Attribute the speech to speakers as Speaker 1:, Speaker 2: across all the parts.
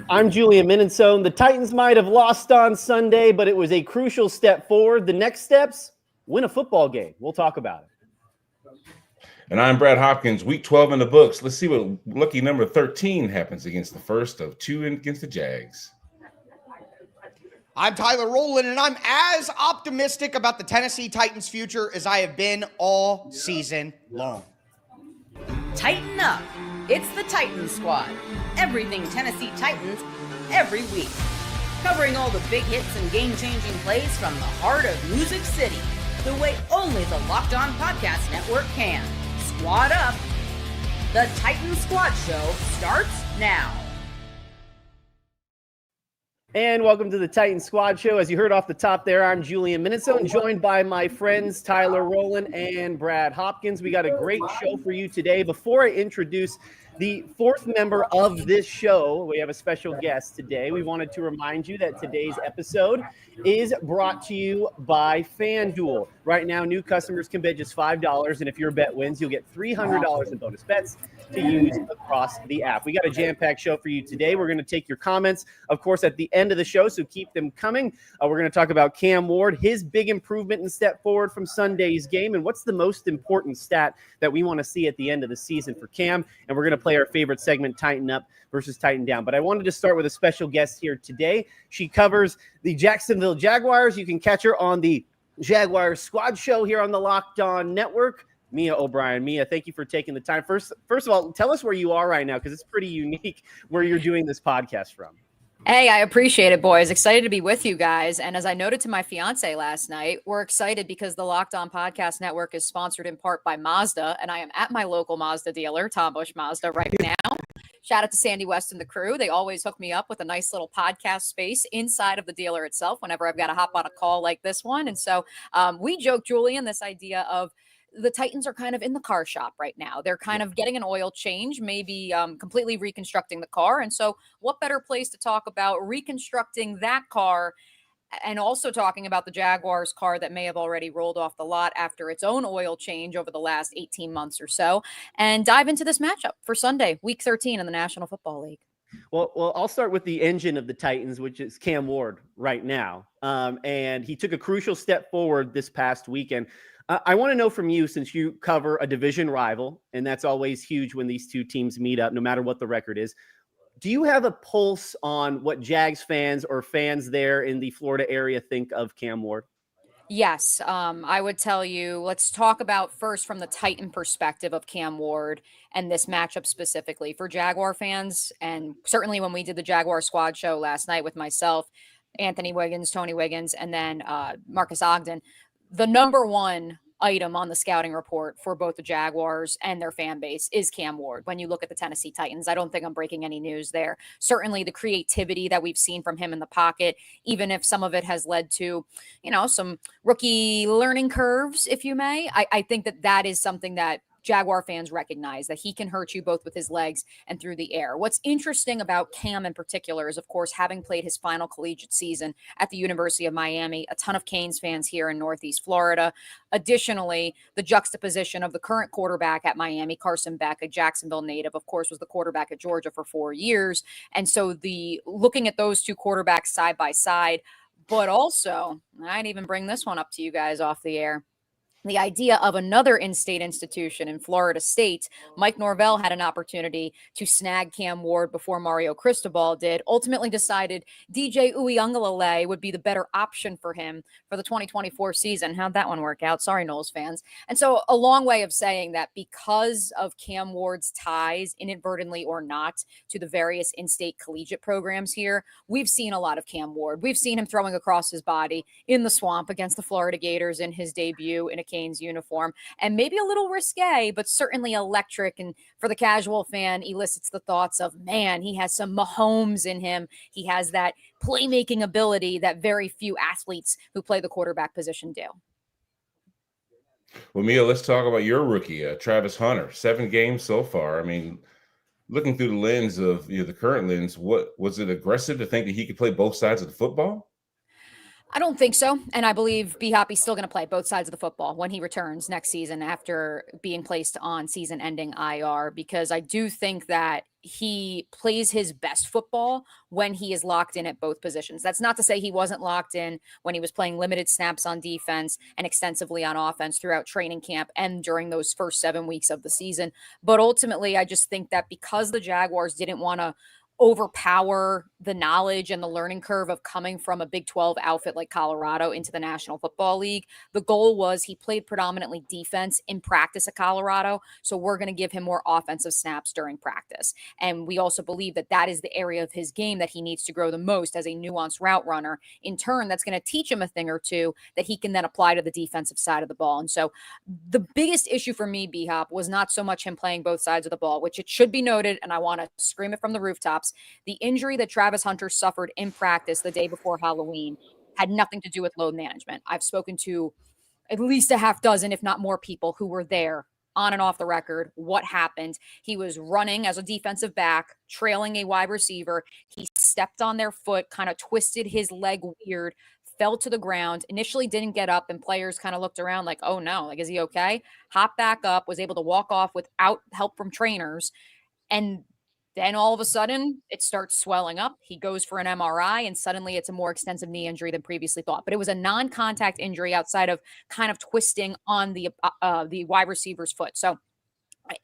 Speaker 1: I'm Julian Minnesone. The Titans might have lost on Sunday, but it was a crucial step forward. The next steps, win a football game. We'll talk about it.
Speaker 2: And I'm Brad Hopkins. Week 12 in the books. Let's see what lucky number 13 happens against the first of two against the Jags.
Speaker 3: I'm Tyler Rowland, and I'm as optimistic about the Tennessee Titans' future as I have been all season long.
Speaker 4: Tighten up. It's the Titans Squad. Everything Tennessee Titans, every week. Covering all the big hits and game-changing plays from the heart of Music City, the way only the Locked On Podcast Network can. Squad up. The Titans Squad Show starts now.
Speaker 1: And welcome to the Titans Squad Show. As you heard off the top there, I'm Julian Minnesone, joined by my friends Tyler Rowland and Brad Hopkins. We got a great show for you today. Before I introduce the fourth member of this show, we have a special guest today. We wanted to remind you that today's episode is brought to you by FanDuel. Right now, new customers can bet just $5, and if your bet wins, you'll get $300 in bonus bets to use across the app. We got a jam-packed show for you today. We're going to take your comments, of course, at the end of the show, so keep them coming. We're going to talk about Cam Ward, his big improvement and step forward from Sunday's game, and what's the most important stat that we want to see at the end of the season for Cam. And we're going to play our favorite segment, Tighten Up versus Tighten Down. But I wanted to start with a special guest here today. She covers the Jacksonville Jaguars. You can catch her on the Jaguars Squad Show here on the Locked On Network. Mia O'Brien. Mia, thank you for taking the time. First of all, tell us where you are right now, because it's pretty unique where you're doing this podcast from.
Speaker 5: Hey, I appreciate it, boys. Excited to be with you guys. And as I noted to my fiance last night, we're excited because the Locked On Podcast Network is sponsored in part by Mazda, and I am at my local Mazda dealer, Tom Bush Mazda, right now. Shout out to Sandy West and the crew. They always hook me up with a nice little podcast space inside of the dealer itself whenever I've got to hop on a call like this one. And so we joke, Julian, this idea of the Titans are kind of in the car shop right now. They're kind of getting an oil change, maybe completely reconstructing the car. And so what better place to talk about reconstructing that car and also talking about the Jaguars car that may have already rolled off the lot after its own oil change over the last 18 months or so, and dive into this matchup for Sunday, week 13 in the National Football League.
Speaker 1: Well, I'll start with the engine of the Titans, which is Cam Ward right now. And he took a crucial step forward this past weekend. I want to know from you, since you cover a division rival, and that's always huge when these two teams meet up, no matter what the record is. Do you have a pulse on what Jags fans or fans there in the Florida area think of Cam Ward?
Speaker 5: Yes, I would tell you, let's talk about first from the Titan perspective of Cam Ward and this matchup specifically for Jaguar fans. And certainly when we did the Jaguar Squad Show last night with myself, Anthony Wiggins, Tony Wiggins, and then Marcus Ogden, the number one item on the scouting report for both the Jaguars and their fan base is Cam Ward. When you look at the Tennessee Titans, I don't think I'm breaking any news there. Certainly the creativity that we've seen from him in the pocket, even if some of it has led to, some rookie learning curves, if you may, I think that is something that Jaguar fans recognize, that he can hurt you both with his legs and through the air. What's interesting about Cam in particular is, of course, having played his final collegiate season at the University of Miami, a ton of Canes fans here in Northeast Florida. Additionally, the juxtaposition of the current quarterback at Miami, Carson Beck, a Jacksonville native, of course, was the quarterback at Georgia for 4 years. And so looking at those two quarterbacks side by side, but also, I'd even bring this one up to you guys off the air. The idea of another in-state institution in Florida State. Mike Norvell had an opportunity to snag Cam Ward before Mario Cristobal did, ultimately decided DJ Uiagalelei would be the better option for him for the 2024 season. How'd that one work out? Sorry, Knowles fans. And so a long way of saying that because of Cam Ward's ties, inadvertently or not, to the various in-state collegiate programs here, we've seen a lot of Cam Ward. We've seen him throwing across his body in the swamp against the Florida Gators in his debut in a Canes uniform, and maybe a little risque, but certainly electric. And for the casual fan, elicits the thoughts of, man, he has some Mahomes in him. He has that playmaking ability that very few athletes who play the quarterback position do.
Speaker 2: Well, Mia, let's talk about your rookie, Travis Hunter. 7 games so far. I mean, looking through the lens of the current lens, what was it aggressive to think that he could play both sides of the football?
Speaker 5: I don't think so. And I believe B-Hop still going to play both sides of the football when he returns next season after being placed on season-ending IR, because I do think that he plays his best football when he is locked in at both positions. That's not to say he wasn't locked in when he was playing limited snaps on defense and extensively on offense throughout training camp and during those first 7 weeks of the season. But ultimately, I just think that because the Jaguars didn't want to overpower the knowledge and the learning curve of coming from a Big 12 outfit like Colorado into the National Football League. The goal was he played predominantly defense in practice at Colorado, so we're going to give him more offensive snaps during practice. And we also believe that that is the area of his game that he needs to grow the most as a nuanced route runner. In turn, that's going to teach him a thing or two that he can then apply to the defensive side of the ball. And so the biggest issue for me, B-Hop, was not so much him playing both sides of the ball, which it should be noted, and I want to scream it from the rooftops. The injury that Travis Hunter suffered in practice the day before Halloween had nothing to do with load management. I've spoken to at least a half dozen, if not more, people who were there on and off the record. What happened? He was running as a defensive back, trailing a wide receiver. He stepped on their foot, kind of twisted his leg weird, fell to the ground, initially didn't get up, and players kind of looked around like, oh no, like, is he okay? Hopped back up, was able to walk off without help from trainers. And then all of a sudden, it starts swelling up. He goes for an MRI, and suddenly it's a more extensive knee injury than previously thought. But it was a non-contact injury outside of kind of twisting on the wide receiver's foot. So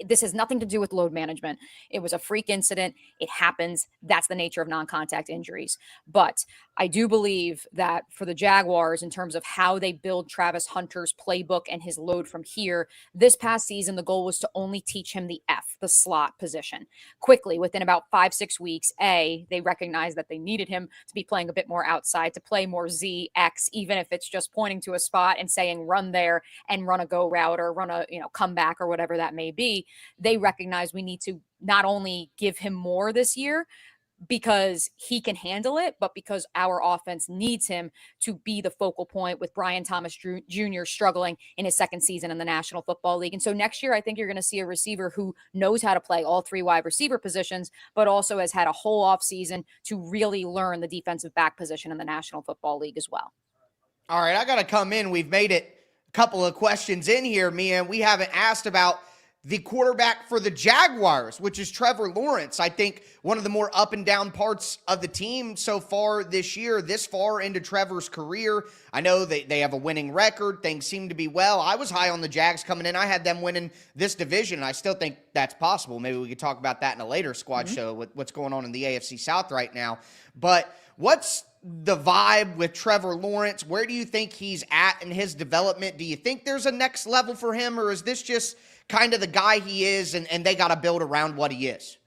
Speaker 5: this has nothing to do with load management. It was a freak incident. It happens. That's the nature of non-contact injuries. But I do believe that for the Jaguars, in terms of how they build Travis Hunter's playbook and his load from here, this past season, the goal was to only teach him the slot position. Quickly, within about 5-6 weeks, they recognized that they needed him to be playing a bit more outside, to play more Z, X, even if it's just pointing to a spot and saying run there and run a go route or run a comeback or whatever that may be. They recognize we need to not only give him more this year because he can handle it, but because our offense needs him to be the focal point, with Brian Thomas Jr. struggling in his second season in the National Football League. And so next year, I think you're going to see a receiver who knows how to play all three wide receiver positions, but also has had a whole offseason to really learn the defensive back position in the National Football League as well.
Speaker 3: All right, I got to come in. We've made it a couple of questions in here, Mia. We haven't asked about the quarterback for the Jaguars, which is Trevor Lawrence. I think one of the more up and down parts of the team so far this year, this far into Trevor's career. I know they have a winning record. Things seem to be well. I was high on the Jags coming in. I had them winning this division, and I still think that's possible. Maybe we could talk about that in a later squad show with what's going on in the AFC South right now. But what's the vibe with Trevor Lawrence? Where do you think he's at in his development? Do you think there's a next level for him, or is this just kind of the guy he is and they got to build around what he is?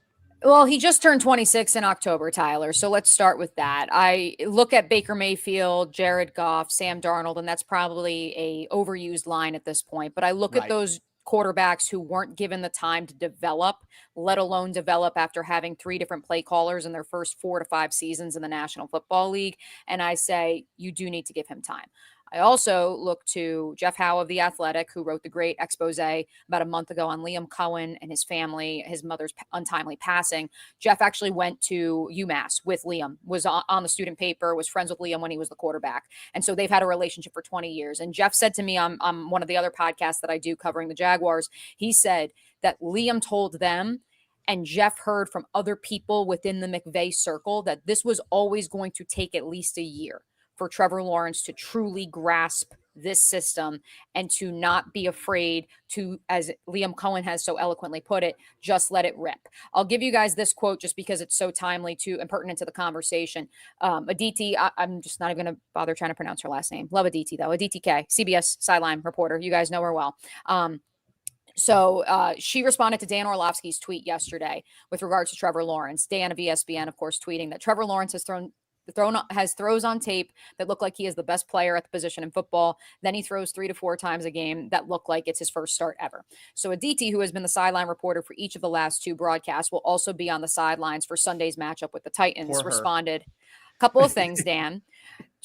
Speaker 5: Well, he just turned 26 in October, Tyler. So let's start with that. I look at Baker Mayfield, Jared Goff, Sam Darnold, and that's probably a overused line at this point. But I look at those quarterbacks who weren't given the time to develop, let alone develop after having 3 different play callers in their first 4 to 5 seasons in the National Football League. And I say, you do need to give him time. I also look to Jeff Howe of The Athletic, who wrote the great expose about a month ago on Liam Cohen and his family, his mother's untimely passing. Jeff actually went to UMass with Liam, was on the student paper, was friends with Liam when he was the quarterback. And so they've had a relationship for 20 years. And Jeff said to me on one of the other podcasts that I do covering the Jaguars, he said that Liam told them, and Jeff heard from other people within the McVay circle, that this was always going to take at least a year for Trevor Lawrence to truly grasp this system and to not be afraid to, as Liam Cohen has so eloquently put it, just let it rip. I'll give you guys this quote just because it's so timely to and pertinent to the conversation. Aditi, I'm just not even going to bother trying to pronounce her last name. Love Aditi though. Aditi K, CBS sideline reporter. You guys know her well. So she responded to Dan Orlovsky's tweet yesterday with regards to Trevor Lawrence. Dan of ESPN, of course, tweeting that Trevor Lawrence has throws on tape that look like he is the best player at the position in football. Then he throws 3 to 4 times a game that look like it's his first start ever. So Aditi, who has been the sideline reporter for each of the last 2 broadcasts, will also be on the sidelines for Sunday's matchup with the Titans, responded a couple of things, Dan.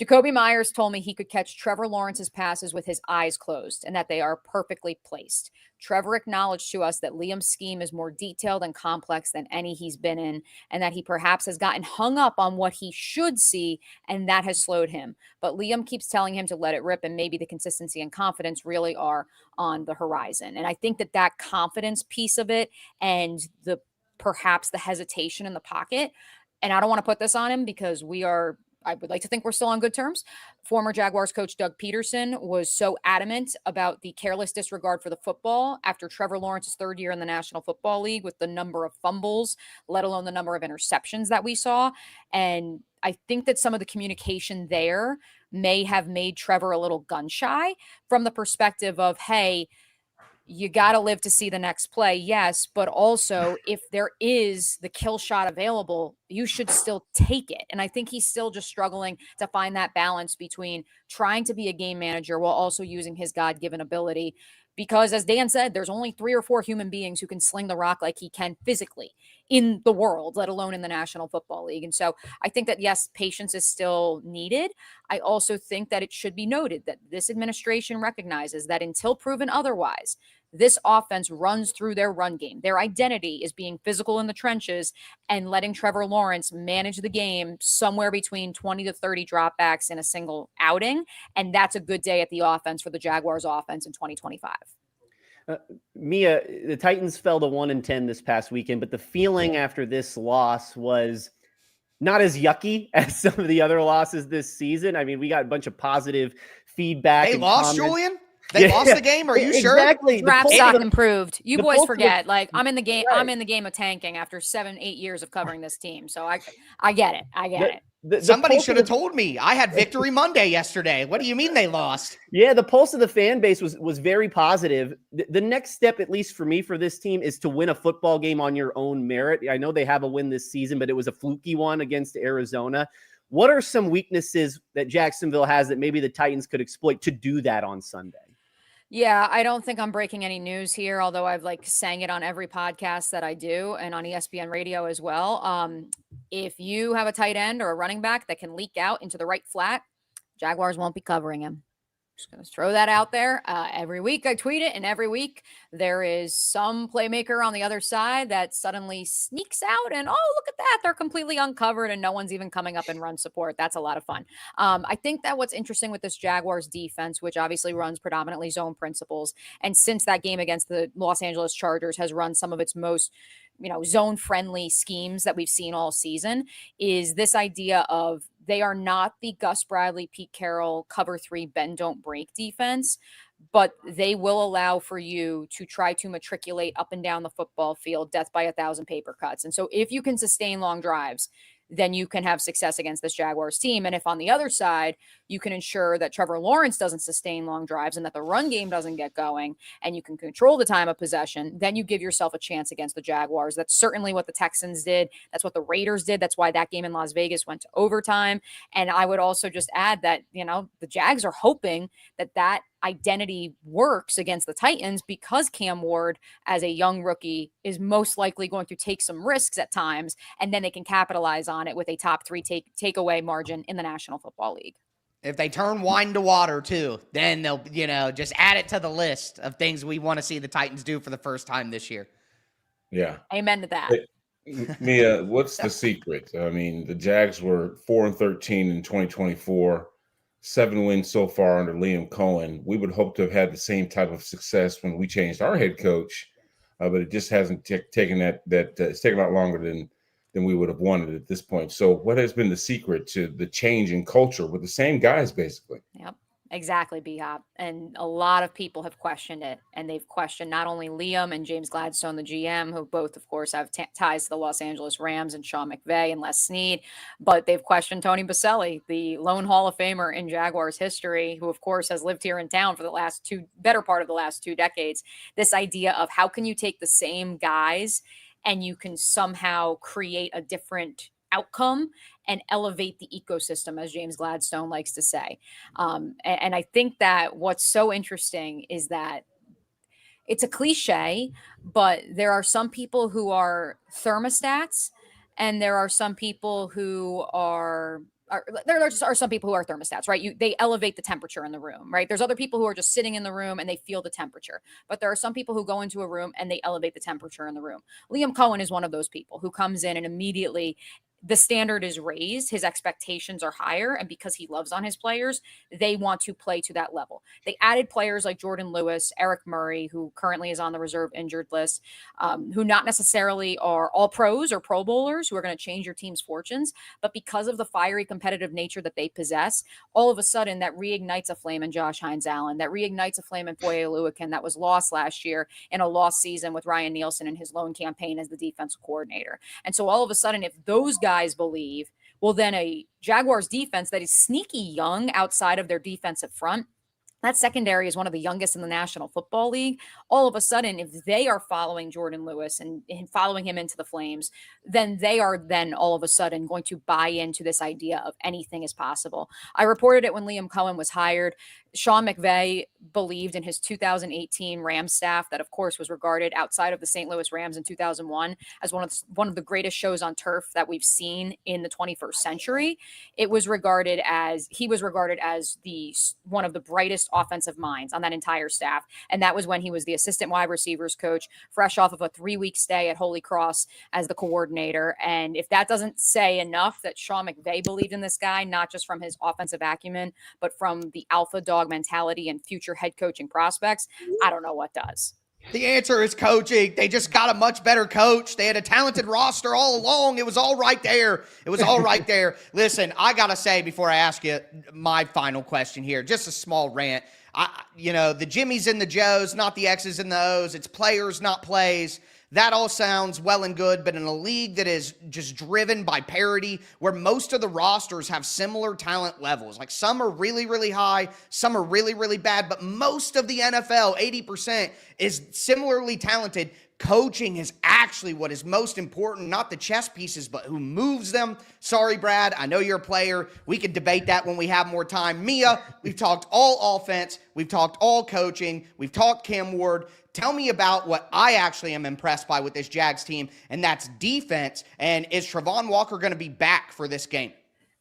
Speaker 5: Jacoby Myers told me he could catch Trevor Lawrence's passes with his eyes closed and that they are perfectly placed. Trevor acknowledged to us that Liam's scheme is more detailed and complex than any he's been in, and that he perhaps has gotten hung up on what he should see, and that has slowed him. But Liam keeps telling him to let it rip, and maybe the consistency and confidence really are on the horizon. And I think that confidence piece of it and perhaps the hesitation in the pocket, and I don't want to put this on him because I would like to think we're still on good terms. Former Jaguars coach Doug Peterson was so adamant about the careless disregard for the football after Trevor Lawrence's third year in the National Football League with the number of fumbles, let alone the number of interceptions that we saw. And I think that some of the communication there may have made Trevor a little gun shy from the perspective of, hey, you got to live to see the next play. Yes. But also if there is the kill shot available, you should still take it. And I think he's still just struggling to find that balance between trying to be a game manager while also using his God-given ability. Because as Dan said, there's only 3 or 4 human beings who can sling the rock like he can physically in the world, let alone in the National Football League. And so I think that, yes, patience is still needed. I also think that it should be noted that this administration recognizes that until proven otherwise, this offense runs through their run game. Their identity is being physical in the trenches and letting Trevor Lawrence manage the game somewhere between 20 to 30 dropbacks in a single outing. And that's a good day at the offense for the Jaguars offense in 2025.
Speaker 1: Mia, the Titans fell to 1-10 this past weekend, but the feeling after this loss was not as yucky as some of the other losses this season. I mean, we got a bunch of positive feedback.
Speaker 3: They lost, Julian? They lost the game? Are you sure?
Speaker 1: Exactly.
Speaker 5: Draft stock improved. You boys forget. I'm in the game.
Speaker 1: Right.
Speaker 5: I'm in the game of tanking after 7-8 years of covering this team. So I get it. I get it.
Speaker 3: Somebody should have told me. I had Victory Monday yesterday. What do you mean they lost?
Speaker 1: Yeah, the pulse of the fan base was very positive. The next step, at least for me, for this team is to win a football game on your own merit. I know they have a win this season, but it was a fluky one against Arizona. What are some weaknesses that Jacksonville has that maybe the Titans could exploit to do that on Sunday?
Speaker 5: Yeah, I don't think I'm breaking any news here, although I've sang it on every podcast that I do and on ESPN radio as well. If you have a tight end or a running back that can leak out into the right flat, Jaguars won't be covering him. Just going to throw that out there. Every week I tweet it, and every week there is some playmaker on the other side that suddenly sneaks out and, oh, look at that. They're completely uncovered and no one's even coming up and run support. That's a lot of fun. I think that what's interesting with this Jaguars defense, which obviously runs predominantly zone principles, and since that game against the Los Angeles Chargers has run some of its most zone-friendly schemes that we've seen all season, is this idea of they are not the Gus Bradley, Pete Carroll, cover 3, bend, don't break defense, but they will allow for you to try to matriculate up and down the football field, death by 1,000 paper cuts. And so if you can sustain long drives, then you can have success against this Jaguars team. And if on the other side, you can ensure that Trevor Lawrence doesn't sustain long drives and that the run game doesn't get going and you can control the time of possession, then you give yourself a chance against the Jaguars. That's certainly what the Texans did. That's what the Raiders did. That's why that game in Las Vegas went to overtime. And I would also just add that, the Jags are hoping that identity works against the Titans because Cam Ward, as a young rookie, is most likely going to take some risks at times, and then they can capitalize on it with a top 3 takeaway margin in the National Football League.
Speaker 3: If they turn wine to water too, then they'll, just add it to the list of things we want to see the Titans do for the first time this year.
Speaker 2: Yeah.
Speaker 5: Amen to that.
Speaker 2: Mia, what's the secret? I mean, the Jags were 4-13 in 2024. 7 wins so far under Liam Cohen. We would hope to have had the same type of success when we changed our head coach, but it just hasn't taken it's taken a lot longer than we would have wanted at this point. So what has been the secret to the change in culture with the same guys, basically?
Speaker 5: Yep. Exactly, B-Hop. And a lot of people have questioned it. And they've questioned not only Liam and James Gladstone, the GM, who both, of course, have ties to the Los Angeles Rams, and Sean McVay and Les Snead, but they've questioned Tony Boselli, the lone Hall of Famer in Jaguars history, who, of course, has lived here in town for the better part of the last 2 decades. This idea of how can you take the same guys and you can somehow create a different outcome and elevate the ecosystem, as James Gladstone likes to say. And I think that what's so interesting is that it's a cliche, but there are some people who are thermostats and there are some people who are there just are some people who are thermostats, right? They elevate the temperature in the room, right? There's other people who are just sitting in the room and they feel the temperature, but there are some people who go into a room and they elevate the temperature in the room. Liam Cohen is one of those people who comes in and immediately the standard is raised, his expectations are higher, and because he loves on his players, they want to play to that level. They added players like Jordan Lewis, Eric Murray, who currently is on the reserve injured list, who not necessarily are all pros or pro bowlers who are going to change your team's fortunes, but because of the fiery competitive nature that they possess, all of a sudden that reignites a flame in Josh Hines-Allen, that reignites a flame in Foye Oluokun that was lost last year in a lost season with Ryan Nielsen in his lone campaign as the defensive coordinator. And so all of a sudden, if those guys believe, well, then a Jaguars defense that is sneaky young outside of their defensive front, that secondary is one of the youngest in the National Football League. All of a sudden, if they are following Jordan Lewis and following him into the flames, then they are then all of a sudden going to buy into this idea of anything is possible. I reported it when Liam Cohen was hired. Sean McVay believed in his 2018 Rams staff that, of course, was regarded outside of the St. Louis Rams in 2001 as one of the greatest shows on turf that we've seen in the 21st century. He was regarded as one of the brightest offensive minds on that entire staff. And that was when he was the assistant wide receivers coach, fresh off of a 3-week stay at Holy Cross as the coordinator. And if that doesn't say enough that Sean McVay believed in this guy, not just from his offensive acumen, but from the alpha dog mentality and future head coaching prospects, I don't know what does.
Speaker 3: The answer is coaching. They just got a much better coach. They had a talented roster all along. It was all right there. Listen, I got to say before I ask you my final question here, just a small rant. The Jimmies and the Joes, not the X's and the O's. It's players, not plays. That all sounds well and good, but in a league that is just driven by parity, where most of the rosters have similar talent levels, like some are really, really high, some are really, really bad, but most of the NFL, 80%, is similarly talented. Coaching is actually what is most important, not the chess pieces, but who moves them. Sorry, Brad, I know you're a player. We can debate that when we have more time. Mia, we've talked all offense. We've talked all coaching. We've talked Cam Ward. Tell me about what I actually am impressed by with this Jags team, and that's defense. And is Travon Walker going to be back for this game?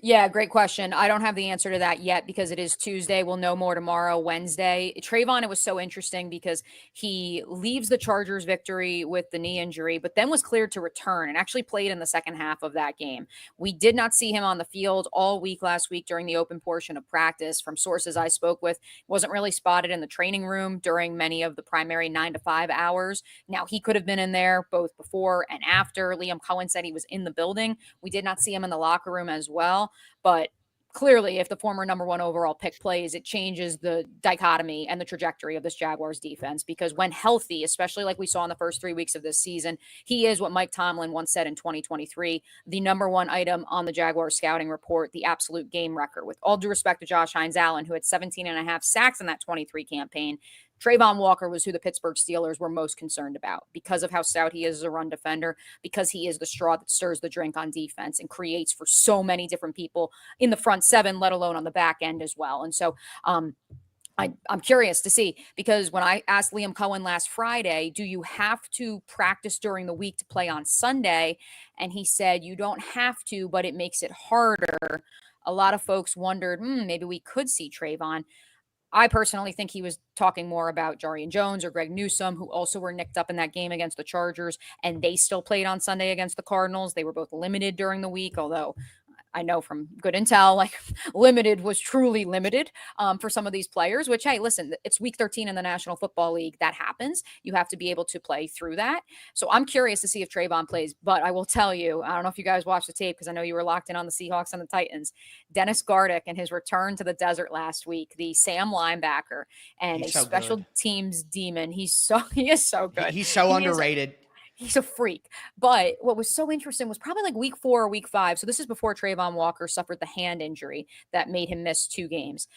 Speaker 5: Yeah, great question. I don't have the answer to that yet because it is Tuesday. We'll know more tomorrow, Wednesday. Trayvon, it was so interesting because he leaves the Chargers victory with the knee injury, but then was cleared to return and actually played in the second half of that game. We did not see him on the field all week last week during the open portion of practice. From sources I spoke with, wasn't really spotted in the training room during many of the primary 9 to 5 hours. Now, he could have been in there both before and after. Liam Cohen said he was in the building. We did not see him in the locker room as well. But clearly, if the former number 1 overall pick plays, it changes the dichotomy and the trajectory of this Jaguars defense, because when healthy, especially like we saw in the first 3 weeks of this season, he is what Mike Tomlin once said in 2023, the number 1 item on the Jaguars scouting report, the absolute game record. With all due respect to Josh Hines-Allen, who had 17.5 sacks in that 23 campaign, Trayvon Walker was who the Pittsburgh Steelers were most concerned about because of how stout he is as a run defender, because he is the straw that stirs the drink on defense and creates for so many different people in the front 7, let alone on the back end as well. And so I'm curious to see, because when I asked Liam Cohen last Friday, do you have to practice during the week to play on Sunday? And he said, you don't have to, but it makes it harder. A lot of folks wondered, maybe we could see Trayvon. I personally think he was talking more about Jarian Jones or Greg Newsome, who also were nicked up in that game against the Chargers, and they still played on Sunday against the Cardinals. They were both limited during the week, although I know from good intel, like limited was truly limited for some of these players, which, hey, listen, it's week 13 in the National Football League. That happens. You have to be able to play through that. So I'm curious to see if Trayvon plays, but I will tell you, I don't know if you guys watched the tape because I know you were locked in on the Seahawks and the Titans. Dennis Gardick and his return to the desert last week, the Sam linebacker and
Speaker 3: He's
Speaker 5: a
Speaker 3: so
Speaker 5: special
Speaker 3: good.
Speaker 5: teams demon. He is so good.
Speaker 3: He's so underrated.
Speaker 5: He's a freak. But what was so interesting was probably like week 4 or week 5. So this is before Trayvon Walker suffered the hand injury that made him miss 2 games.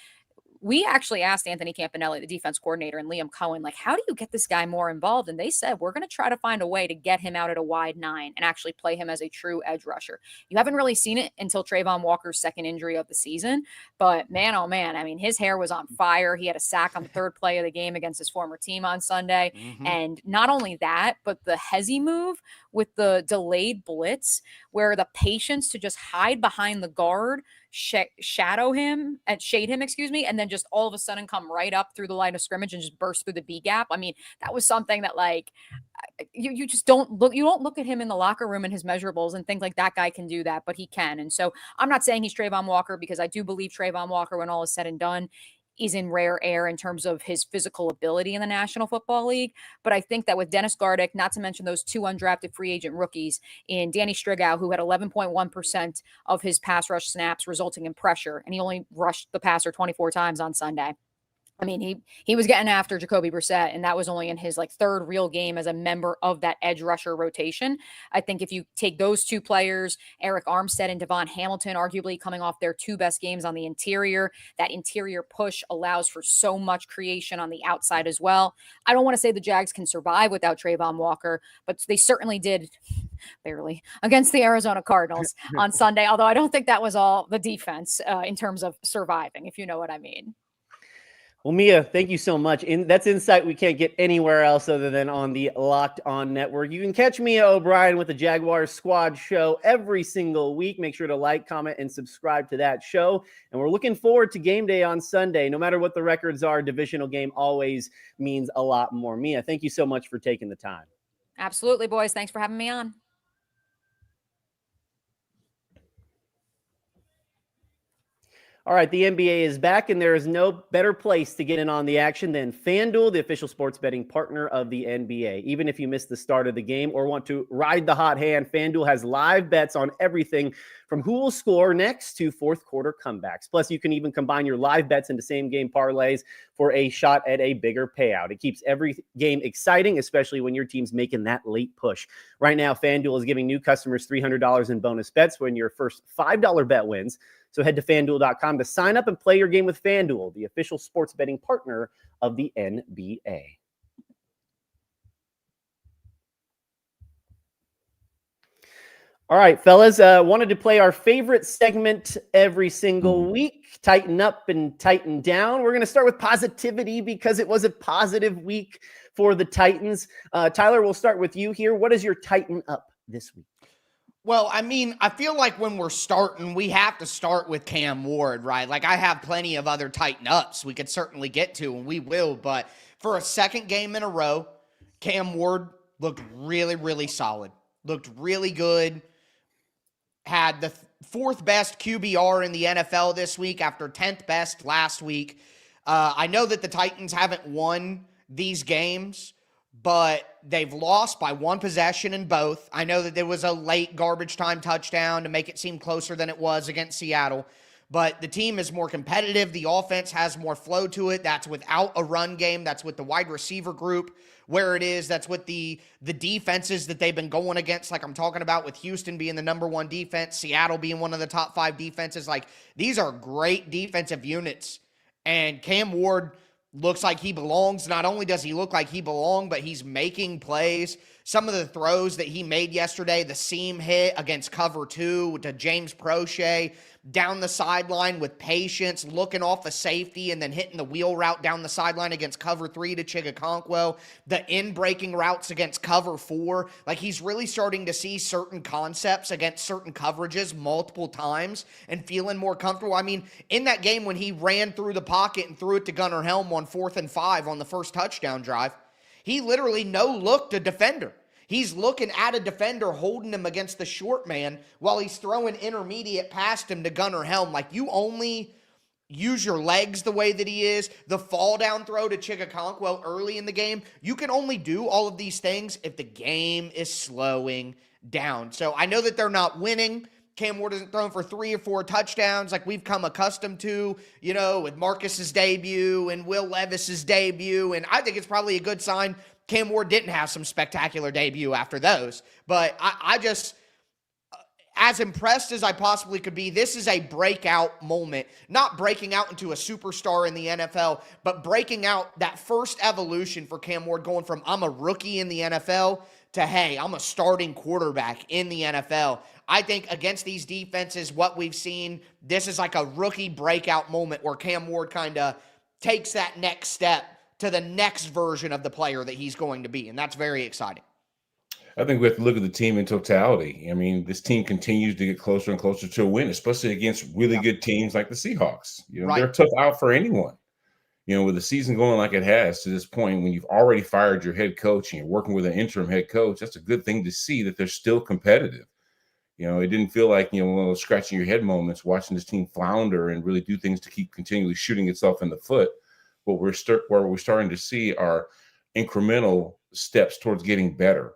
Speaker 5: We actually asked Anthony Campanelli, the defense coordinator, and Liam Cohen, like, how do you get this guy more involved? And they said, we're going to try to find a way to get him out at a wide 9 and actually play him as a true edge rusher. You haven't really seen it until Trayvon Walker's second injury of the season. But man, oh man, I mean, his hair was on fire. He had a sack on the 3rd play of the game against his former team on Sunday. And not only that, but the Hezi move with the delayed blitz where the patience to just hide behind the guard, shadow him and shade him, and then just all of a sudden come right up through the line of scrimmage and just burst through the B gap. I mean, that was something that like you just don't look at him in the locker room and his measurables and think like that guy can do that, but he can. And so I'm not saying he's Trayvon Walker, because I do believe Trayvon Walker, when all is said and done, is in rare air in terms of his physical ability in the National Football League. But I think that with Dennis Gardick, not to mention those 2 undrafted free agent rookies in Danny Strigow, who had 11.1% of his pass rush snaps resulting in pressure, and he only rushed the passer 24 times on Sunday. I mean, he was getting after Jacoby Brissett, and that was only in his like 3rd real game as a member of that edge rusher rotation. I think if you take those 2 players, Eric Armstead and Devon Hamilton, arguably coming off their 2 best games on the interior, that interior push allows for so much creation on the outside as well. I don't want to say the Jags can survive without Trayvon Walker, but they certainly did barely against the Arizona Cardinals on Sunday, although I don't think that was all the defense in terms of surviving, if you know what I mean.
Speaker 1: Well, Mia, thank you so much. That's insight we can't get anywhere else other than on the Locked On Network. You can catch Mia O'Brien with the Jaguars Squad Show every single week. Make sure to like, comment, and subscribe to that show. And we're looking forward to game day on Sunday. No matter what the records are, divisional game always means a lot more. Mia, thank you so much for taking the time.
Speaker 5: Absolutely, boys. Thanks for having me on.
Speaker 1: All right, the NBA is back, and there is no better place to get in on the action than FanDuel, the official sports betting partner of the NBA. Even if you missed the start of the game or want to ride the hot hand, FanDuel has live bets on everything from who will score next to fourth quarter comebacks. Plus, you can even combine your live bets into same-game parlays for a shot at a bigger payout. It keeps every game exciting, especially when your team's making that late push. Right now, FanDuel is giving new customers $300 in bonus bets when your first $5 bet wins. So head to FanDuel.com to sign up and play your game with FanDuel, the official sports betting partner of the NBA. All right, fellas, wanted to play our favorite segment every single week, Tighten Up and Tighten Down. We're going to start with positivity because it was a positive week for the Titans. Tyler, we'll start with you here. What is your Tighten Up this week?
Speaker 3: Well, I mean, I feel like when we're starting, we have to start with Cam Ward, right? Like, I have plenty of other tighten ups we could certainly get to, and we will. But for a second game in a row, Cam Ward looked really, really solid. Looked really good. Had the 4th best QBR in the NFL this week after 10th best last week. I know that the Titans haven't won these games, but they've lost by 1 possession in both. I know that there was a late garbage time touchdown to make it seem closer than it was against Seattle, but the team is more competitive. The offense has more flow to it. That's without a run game. That's with the wide receiver group where it is. That's with the defenses that they've been going against, like I'm talking about with Houston being the number 1 defense, Seattle being one of the top 5 defenses. Like, these are great defensive units, and Cam Ward looks like he belongs. Not only does he look like he belongs, but he's making plays. Some of the throws that he made yesterday, the seam hit against cover 2 to James Prochet, down the sideline with patience, looking off a safety and then hitting the wheel route down the sideline against cover 3 to Chigakonkwo, the in-breaking routes against cover 4. Like, he's really starting to see certain concepts against certain coverages multiple times and feeling more comfortable. I mean, in that game when he ran through the pocket and threw it to Gunnar Helm on 4th and 5 on the first touchdown drive, he literally no-looked a defender. He's looking at a defender, holding him against the short man while he's throwing intermediate past him to Gunnar Helm. Like, you only use your legs the way that he is. The fall down throw to Chigakonkwo early in the game, you can only do all of these things if the game is slowing down. So I know that they're not winning. Cam Ward isn't throwing for 3 or 4 touchdowns like we've come accustomed to, you know, with Marcus's debut and Will Levis's debut. And I think it's probably a good sign Cam Ward didn't have some spectacular debut after those. But I just, as impressed as I possibly could be, this is a breakout moment. Not breaking out into a superstar in the NFL, but breaking out that first evolution for Cam Ward, going from I'm a rookie in the NFL to, hey, I'm a starting quarterback in the NFL. I think against these defenses, what we've seen, this is like a rookie breakout moment where Cam Ward kind of takes that next step to the next version of the player that he's going to be, and that's very exciting.
Speaker 2: I think we have to look at the team in totality. I mean, this team continues to get closer and closer to a win, especially against really good teams like the Seahawks.
Speaker 3: Right.
Speaker 2: They're tough out for anyone. With the season going like it has to this point, when you've already fired your head coach and you're working with an interim head coach, that's a good thing to see that they're still competitive. It didn't feel like, one of those scratching your head moments watching this team flounder and really do things to keep continually shooting itself in the foot. But where we're starting to see are incremental steps towards getting better.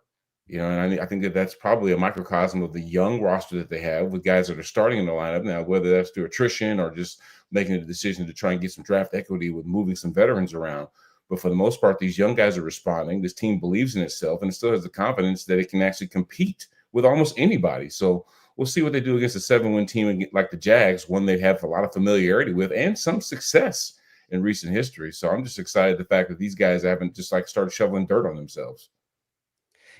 Speaker 2: And I think that's probably a microcosm of the young roster that they have with guys that are starting in the lineup now, whether that's through attrition or just making a decision to try and get some draft equity with moving some veterans around. But for the most part, these young guys are responding. This team believes in itself and it still has the confidence that it can actually compete with almost anybody. So we'll see what they do against a 7-win team like the Jags, one they have a lot of familiarity with and some success in recent history. So I'm just excited the fact that these guys haven't just started shoveling dirt on themselves.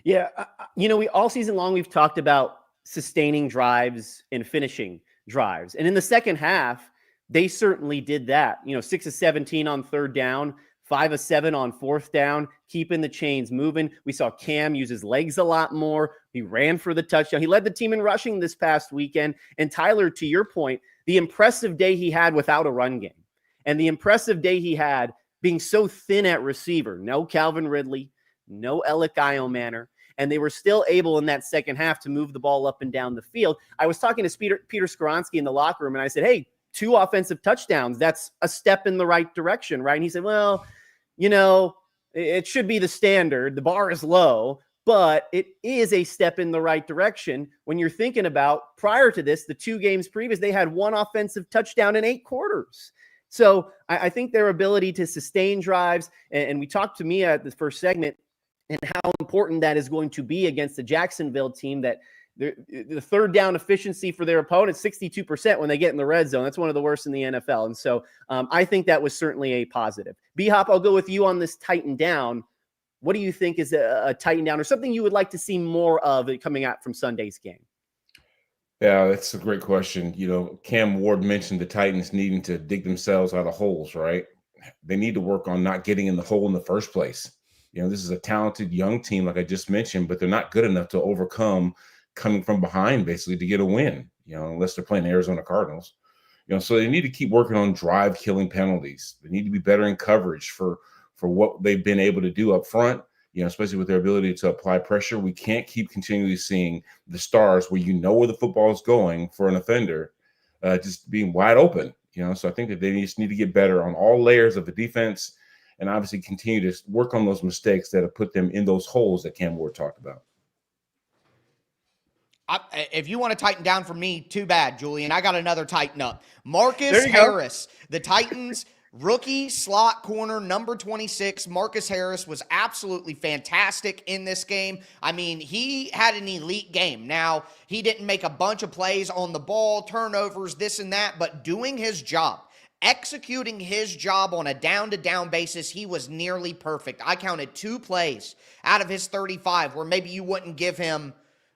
Speaker 1: Yeah. We all season long, we've talked about sustaining drives and finishing drives. And in the second half, they certainly did that. 6 of 17 on third down, 5 of 7 on fourth down, keeping the chains moving. We saw Cam use his legs a lot more. He ran for the touchdown. He led the team in rushing this past weekend. And Tyler, to your point, the impressive day he had without a run game and the impressive day he had being so thin at receiver, no Calvin Ridley, no Alec Iomanner, and they were still able in that second half to move the ball up and down the field. I was talking to Peter Skoronski in the locker room, and I said, hey, 2 offensive touchdowns, that's a step in the right direction, right? And he said, well, it should be the standard. The bar is low, but it is a step in the right direction when you're thinking about prior to this, the 2 games previous, they had 1 offensive touchdown in 8 quarters. So I think their ability to sustain drives, and we talked to Mia at the first segment, and how important that is going to be against the Jacksonville team that the third down efficiency for their opponent, 62% when they get in the red zone. That's one of the worst in the NFL. And so I think that was certainly a positive. B-Hop, I'll go with you on this tighten down. What do you think is a tighten down or something you would like to see more of it coming out from Sunday's game?
Speaker 2: Yeah, that's a great question. Cam Ward mentioned the Titans needing to dig themselves out of holes, right? They need to work on not getting in the hole in the first place. This is a talented young team, like I just mentioned, but they're not good enough to overcome coming from behind, basically, to get a win, unless they're playing the Arizona Cardinals. So they need to keep working on drive-killing penalties. They need to be better in coverage for what they've been able to do up front, especially with their ability to apply pressure. We can't keep continually seeing the stars where where the football is going for an offender just being wide open. So I think that they just need to get better on all layers of the defense and obviously continue to work on those mistakes that have put them in those holes that Cam Ward talked about.
Speaker 3: If you want to tighten down for me, too bad, Julian. I got another tighten up. Marcus Harris, the Titans rookie slot corner, number 26. Marcus Harris was absolutely fantastic in this game. I mean, he had an elite game. Now, he didn't make a bunch of plays on the ball, turnovers, this and that, but doing his job. Executing his job on a down-to-down basis, he was nearly perfect. I counted 2 plays out of his 35 where maybe you wouldn't give him,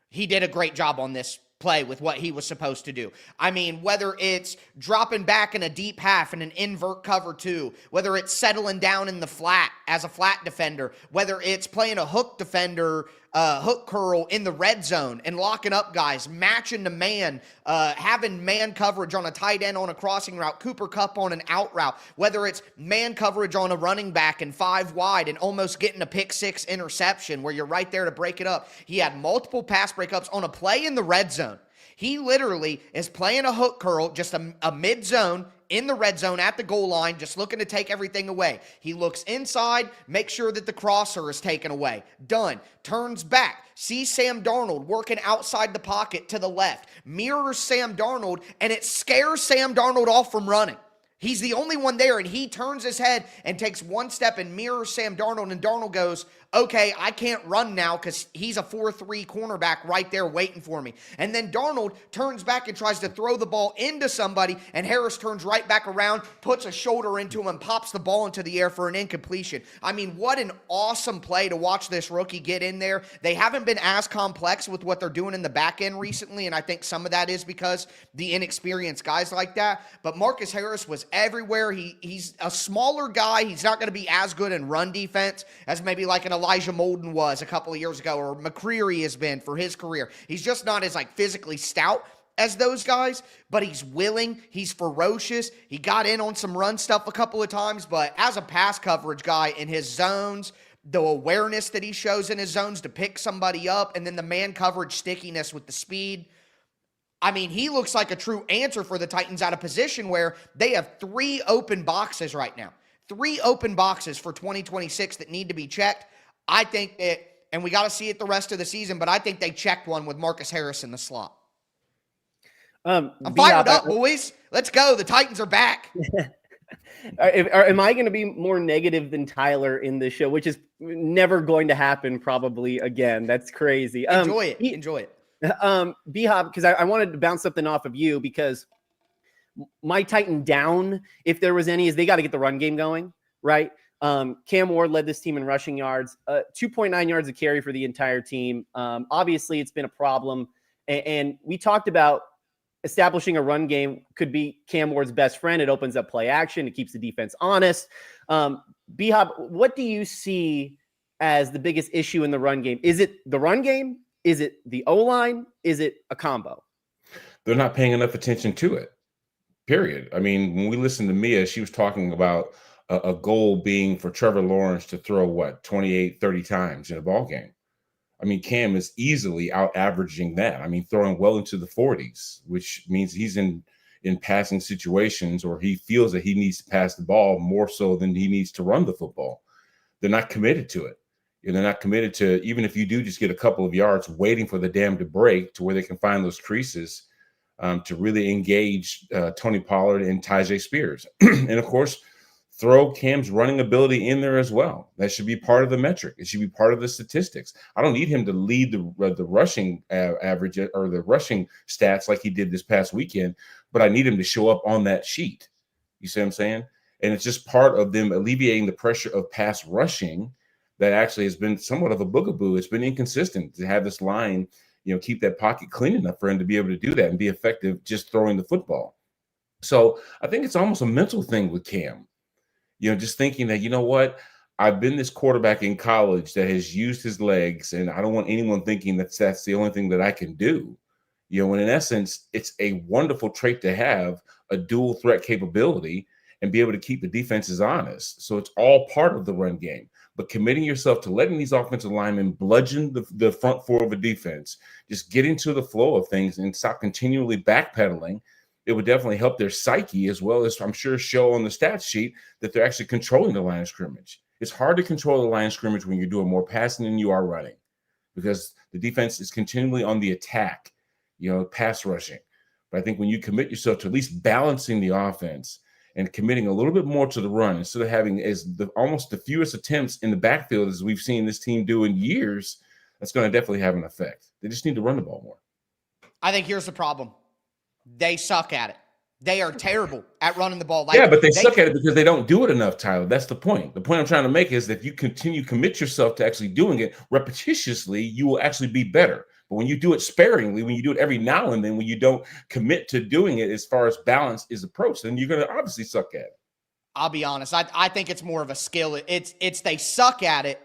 Speaker 3: he did a great job on this play with what he was supposed to do. I mean, whether it's dropping back in a deep half in an invert cover 2, whether it's settling down in the flat as a flat defender, whether it's playing a hook defender, hook curl in the red zone and locking up guys, matching the man, having man coverage on a tight end on a crossing route, Cooper Kupp on an out route, whether it's man coverage on a running back and 5 wide and almost getting a pick 6 interception where you're right there to break it up. He had multiple pass breakups on a play in the red zone. He literally is playing a hook curl, just a mid-zone, in the red zone at the goal line, just looking to take everything away. He looks inside, makes sure that the crosser is taken away. Done. Turns back. Sees Sam Darnold working outside the pocket to the left. Mirrors Sam Darnold, and it scares Sam Darnold off from running. He's the only one there, and he turns his head and takes 1 step and mirrors Sam Darnold, and Darnold goes, okay, I can't run now because he's a 4-3 cornerback right there waiting for me. And then Darnold turns back and tries to throw the ball into somebody, and Harris turns right back around, puts a shoulder into him, and pops the ball into the air for an incompletion. I mean, what an awesome play to watch this rookie get in there. They haven't been as complex with what they're doing in the back end recently, and I think some of that is because the inexperienced guys like that. But Marcus Harris was everywhere. He's a smaller guy. He's not going to be as good in run defense as maybe like an Elijah Molden was a couple of years ago, or McCreary has been for his career. He's just not as like physically stout as those guys, but he's willing, he's ferocious. He got in on some run stuff a couple of times, but as a pass coverage guy in his zones, the awareness that he shows in his zones to pick somebody up, and then the man coverage stickiness with the speed. I mean, he looks like a true answer for the Titans out of position where they have 3 open boxes right now. 3 open boxes for 2026 that need to be checked. I think that, and we got to see it the rest of the season, but I think they checked one with Marcus Harris in the slot. I'm fired up, boys. Let's go. The Titans are back.
Speaker 1: Am I going to be more negative than Tyler in this show, which is never going to happen probably again? That's crazy.
Speaker 3: Enjoy it. Enjoy it.
Speaker 1: B-Hop, because I wanted to bounce something off of you, because my Titan down, if there was any, is they got to get the run game going, right? Cam Ward led this team in rushing yards, 2.9 yards a carry for the entire team. Obviously, it's been a problem, and we talked about establishing a run game could be Cam Ward's best friend. It opens up play action. It keeps the defense honest. B-Hop, what do you see as the biggest issue in the run game? Is it the run game? Is it the O-line? Is it a combo?
Speaker 2: They're not paying enough attention to it, period. I mean, when we listened to Mia, she was talking about a goal being for Trevor Lawrence to throw, 28, 30 times in a ball game. I mean, Cam is easily out-averaging that. I mean, throwing well into the 40s, which means he's in passing situations, or he feels that he needs to pass the ball more so than he needs to run the football. They're not committed to it. And they're not committed to, even if you do just get a couple of yards, waiting for the dam to break to where they can find those creases to really engage Tony Pollard and Tyjae Spears. And, of course, throw Cam's running ability in there as well. That should be part of the metric. It should be part of the statistics. I don't need him to lead the rushing average or the rushing stats like he did this past weekend, but I need him to show up on that sheet. You see what I'm saying? And it's just part of them alleviating the pressure of pass rushing that actually has been somewhat of a boogaboo. It's been inconsistent to have this line, keep that pocket clean enough for him to be able to do that and be effective just throwing the football. So I think it's almost a mental thing with Cam. Just thinking that, you know what, I've been this quarterback in college that has used his legs, and I don't want anyone thinking that's the only thing that I can do. When in essence, it's a wonderful trait to have, a dual threat capability, and be able to keep the defenses honest. So it's all part of the run game. But committing yourself to letting these offensive linemen bludgeon the front four of a defense, just get into the flow of things and stop continually backpedaling, it would definitely help their psyche, as well as I'm sure show on the stats sheet that they're actually controlling the line of scrimmage. It's hard to control the line of scrimmage when you're doing more passing than you are running, because the defense is continually on the attack, pass rushing. But I think when you commit yourself to at least balancing the offense and committing a little bit more to the run, instead of having almost the fewest attempts in the backfield as we've seen this team do in years, that's going to definitely have an effect. They just need to run the ball more.
Speaker 3: I think here's the problem. They suck at it. They are terrible at running the ball.
Speaker 2: But they suck at it because they don't do it enough, Tyler. That's the point. The point I'm trying to make is that if you commit yourself to actually doing it repetitiously, you will actually be better. But when you do it sparingly, when you do it every now and then, when you don't commit to doing it as far as balance is approached, then you're going to obviously suck at it.
Speaker 3: I'll be honest. I think it's more of a skill. It's they suck at it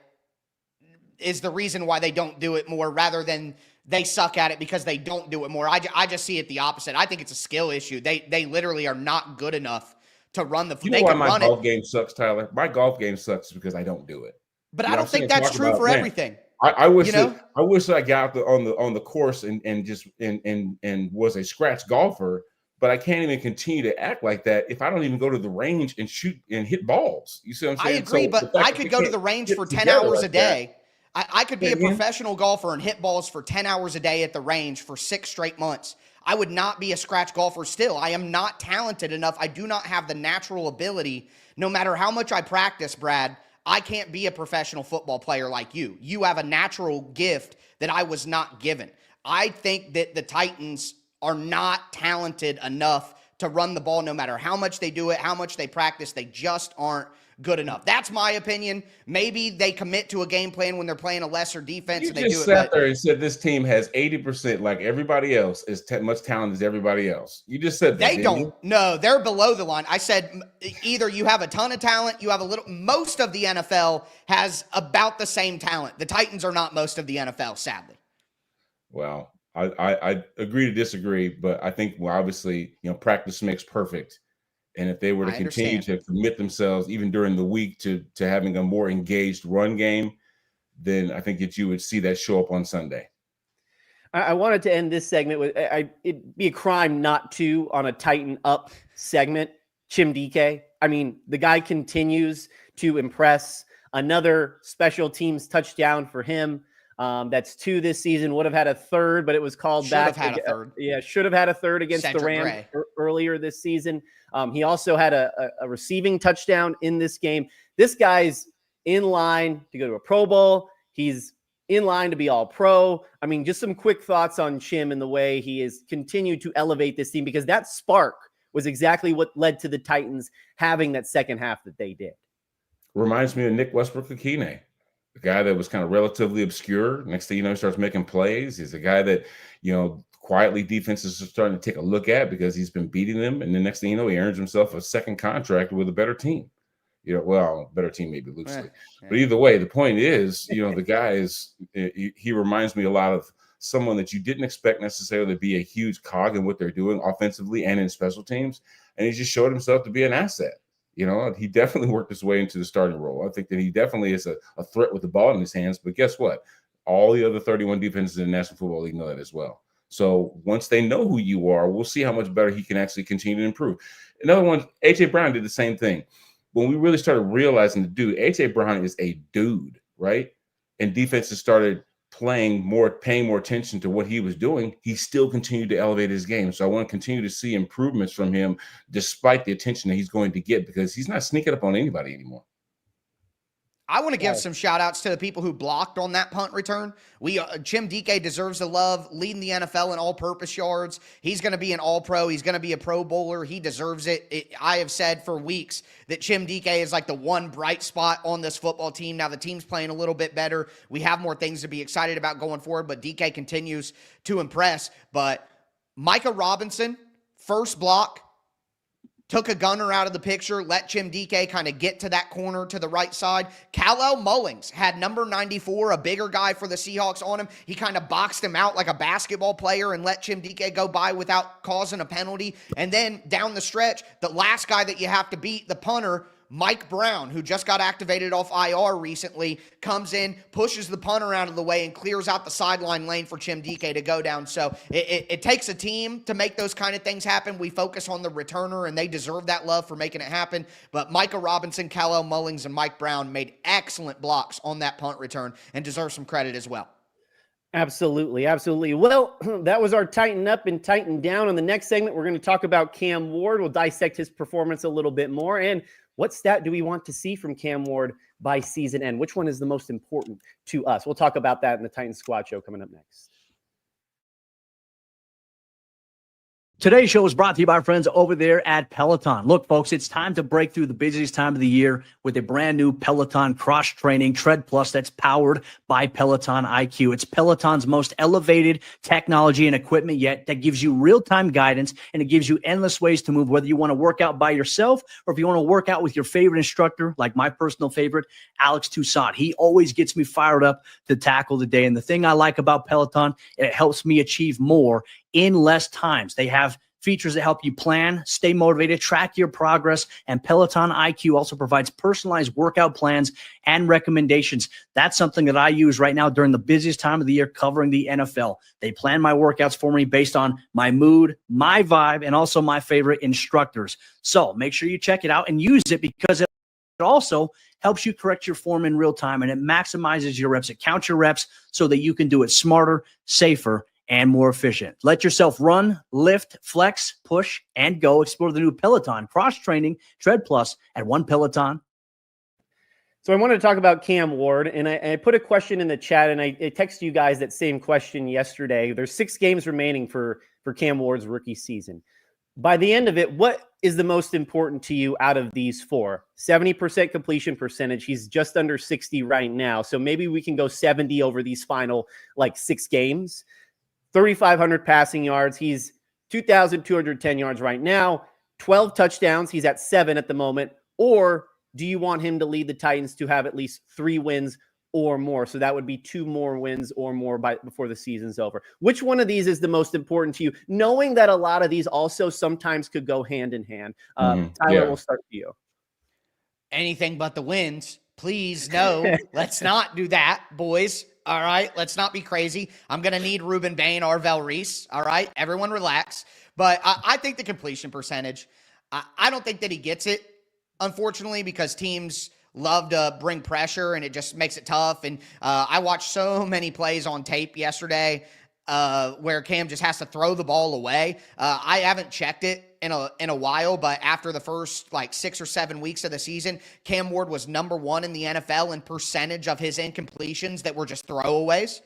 Speaker 3: is the reason why they don't do it more, rather than they suck at it because they don't do it more. I just see it the opposite. I think it's a skill issue. They literally are not good enough to run the.
Speaker 2: You know why my golf game sucks, Tyler? My golf game sucks because I don't do it.
Speaker 3: But I don't think that's true for everything.
Speaker 2: I wish that I got out on the course and just was a scratch golfer, but I can't even continue to act like that if I don't even go to the range and shoot and hit balls. You see what I'm saying?
Speaker 3: I agree, but I could go to the range for 10 hours a day. I could be a professional golfer and hit balls for 10 hours a day at the range for 6 straight months. I would not be a scratch golfer still. I am not talented enough. I do not have the natural ability. No matter how much I practice, Brad, I can't be a professional football player like you. You have a natural gift that I was not given. I think that the Titans are not talented enough to run the ball no matter how much they do it, how much they practice. They just aren't good enough. That's my opinion. Maybe they commit to a game plan when they're playing a lesser defense
Speaker 2: You
Speaker 3: and they
Speaker 2: just
Speaker 3: do it.
Speaker 2: sat there and said this team has 80% like everybody else, is much talent as everybody else. You just said that,
Speaker 3: They don't. No, they're below the line. I said either you have a ton of talent, you have a little. Most of the NFL has about the same talent. The Titans are not most of the NFL, sadly.
Speaker 2: Well, I agree to disagree, but I think, well, obviously, practice makes perfect. And if they were to continue to commit themselves even during the week to having a more engaged run game, then I think that you would see that show up on Sunday.
Speaker 1: I wanted to end this segment with it'd be a crime not to on a Tighten Up segment. Chimdike. I mean, the guy continues to impress. Another special teams touchdown for him. That's 2 this season. Would have had a third, but it was called back.
Speaker 3: Should have had a third.
Speaker 1: Yeah, should have had a third against the Rams earlier this season. He also had a receiving touchdown in this game. This guy's in line to go to a Pro Bowl. He's in line to be all pro. I mean, just some quick thoughts on Chim and the way he has continued to elevate this team, because that spark was exactly what led to the Titans having that second half that they did.
Speaker 2: Reminds me of Nick Westbrook-Akine, a guy that was kind of relatively obscure. Next thing you know, he starts making plays. He's a guy that, quietly defenses are starting to take a look at because he's been beating them. And the next thing you know, he earns himself a second contract with a better team. Better team maybe loosely. But either way, the point is, the guy he reminds me a lot of someone that you didn't expect necessarily to be a huge cog in what they're doing offensively and in special teams. And he just showed himself to be an asset. He definitely worked his way into the starting role. I think that he definitely is a threat with the ball in his hands. But guess what? All the other 31 defenses in the National Football League know that as well. So once they know who you are, we'll see how much better he can actually continue to improve. Another one, A.J. Brown did the same thing. When we really started realizing the dude, A.J. Brown is a dude, right? And defenses started paying more attention to what he was doing, he still continued to elevate his game. So I want to continue to see improvements from him despite the attention that he's going to get, because he's not sneaking up on anybody anymore.
Speaker 3: I want to give some shout outs to the people who blocked on that punt return. Chimdike deserves the love, leading the NFL in all-purpose yards. He's going to be an all-pro. He's going to be a Pro Bowler. He deserves it. I have said for weeks that Chimdike is like the one bright spot on this football team. Now the team's playing a little bit better. We have more things to be excited about going forward, but DK continues to impress. But Micah Robinson, first block, took a gunner out of the picture, let Chimdike kind of get to that corner to the right side. Kal-El Mullings had number 94, a bigger guy for the Seahawks on him. He kind of boxed him out like a basketball player and let Chimdike go by without causing a penalty. And then down the stretch, the last guy that you have to beat, the punter, Mike Brown, who just got activated off IR recently, comes in, pushes the punter out of the way, and clears out the sideline lane for Chimdike to go down. So it takes a team to make those kind of things happen. We focus on the returner, and they deserve that love for making it happen. But Micah Robinson, Kal-El Mullings, and Mike Brown made excellent blocks on that punt return and deserve some credit as well.
Speaker 1: Absolutely, absolutely. Well, that was our Tighten Up and Tighten Down. On the next segment, we're going to talk about Cam Ward. We'll dissect his performance a little bit more. And what stat do we want to see from Cam Ward by season end? Which one is the most important to us? We'll talk about that in the Titans Squad Show coming up next.
Speaker 6: Today's show is brought to you by our friends over there at Peloton. Look, folks, it's time to break through the busiest time of the year with a brand new Peloton cross-training Tread Plus that's powered by Peloton IQ. It's Peloton's most elevated technology and equipment yet that gives you real-time guidance, and it gives you endless ways to move, whether you want to work out by yourself or if you want to work out with your favorite instructor, like my personal favorite, Alex Toussaint. He always gets me fired up to tackle the day. And the thing I like about Peloton, it helps me achieve more in less times. They have features that help you plan, stay motivated, track your progress, and Peloton IQ also provides personalized workout plans and recommendations. That's something that I use right now during the busiest time of the year covering the NFL. They plan my workouts for me based on my mood, my vibe, and also my favorite instructors. So make sure you check it out and use it, because it also helps you correct your form in real time, and it maximizes your reps. It counts your reps so that you can do it smarter, safer, and more efficient. Let yourself run, lift, flex, push, and go. Explore the new Peloton cross-training Tread Plus at Peloton.
Speaker 1: So I wanted to talk about Cam Ward, and I put a question in the chat, and I texted you guys that same question yesterday. There's 6 games remaining for Cam Ward's rookie season. By the end of it, what is the most important to you out of these four? 70% completion percentage. He's just under 60 right now. So maybe we can go 70 over these final 6 games. 3,500 passing yards. He's 2,210 yards right now. 12 touchdowns. He's at 7 at the moment. Or do you want him to lead the Titans to have at least 3 wins or more? So that would be 2 more wins or more before the season's over. Which one of these is the most important to you, knowing that a lot of these also sometimes could go hand in hand? Tyler, we'll start with you.
Speaker 3: Anything but the wins. Please, no. Let's not do that, boys. All right? Let's not be crazy. I'm going to need Ruben Bain, Arvell Reese. All right? Everyone relax. But I think the completion percentage, I don't think that he gets it, unfortunately, because teams love to bring pressure and it just makes it tough. And I watched so many plays on tape yesterday where Cam just has to throw the ball away. I haven't checked it in a while, but after the first 6 or 7 weeks of the season, Cam Ward was number 1 in the NFL in percentage of his incompletions that were just throwaways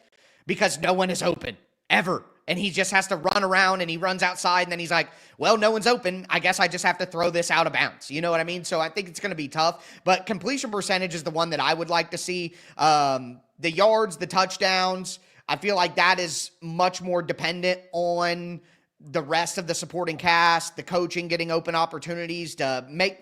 Speaker 3: because no one is open ever. And he just has to run around and he runs outside and then he's like, well, no one's open. I guess I just have to throw this out of bounds. You know what I mean? So I think it's going to be tough. But completion percentage is the one that I would like to see. The yards, the touchdowns, I feel like that is much more dependent on the rest of the supporting cast, the coaching getting open opportunities to make,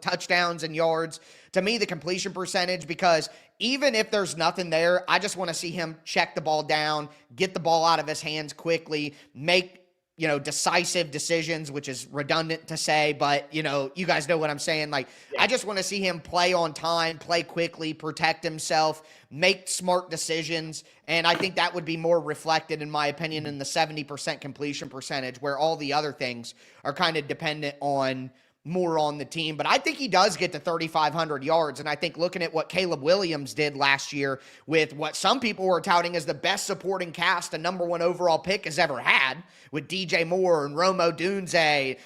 Speaker 3: touchdowns and yards. To me, the completion percentage, because even if there's nothing there, I just want to see him check the ball down, get the ball out of his hands quickly, make, decisive decisions, which is redundant to say, but, you guys know what I'm saying. I just want to see him play on time, play quickly, protect himself, make smart decisions. And I think that would be more reflected, in my opinion, in the 70% completion percentage, where all the other things are kind of dependent on more on the team. But I think he does get to 3,500 yards. And I think looking at what Caleb Williams did last year with what some people were touting as the best supporting cast a number 1 overall pick has ever had, with DJ Moore and Romo Dunze,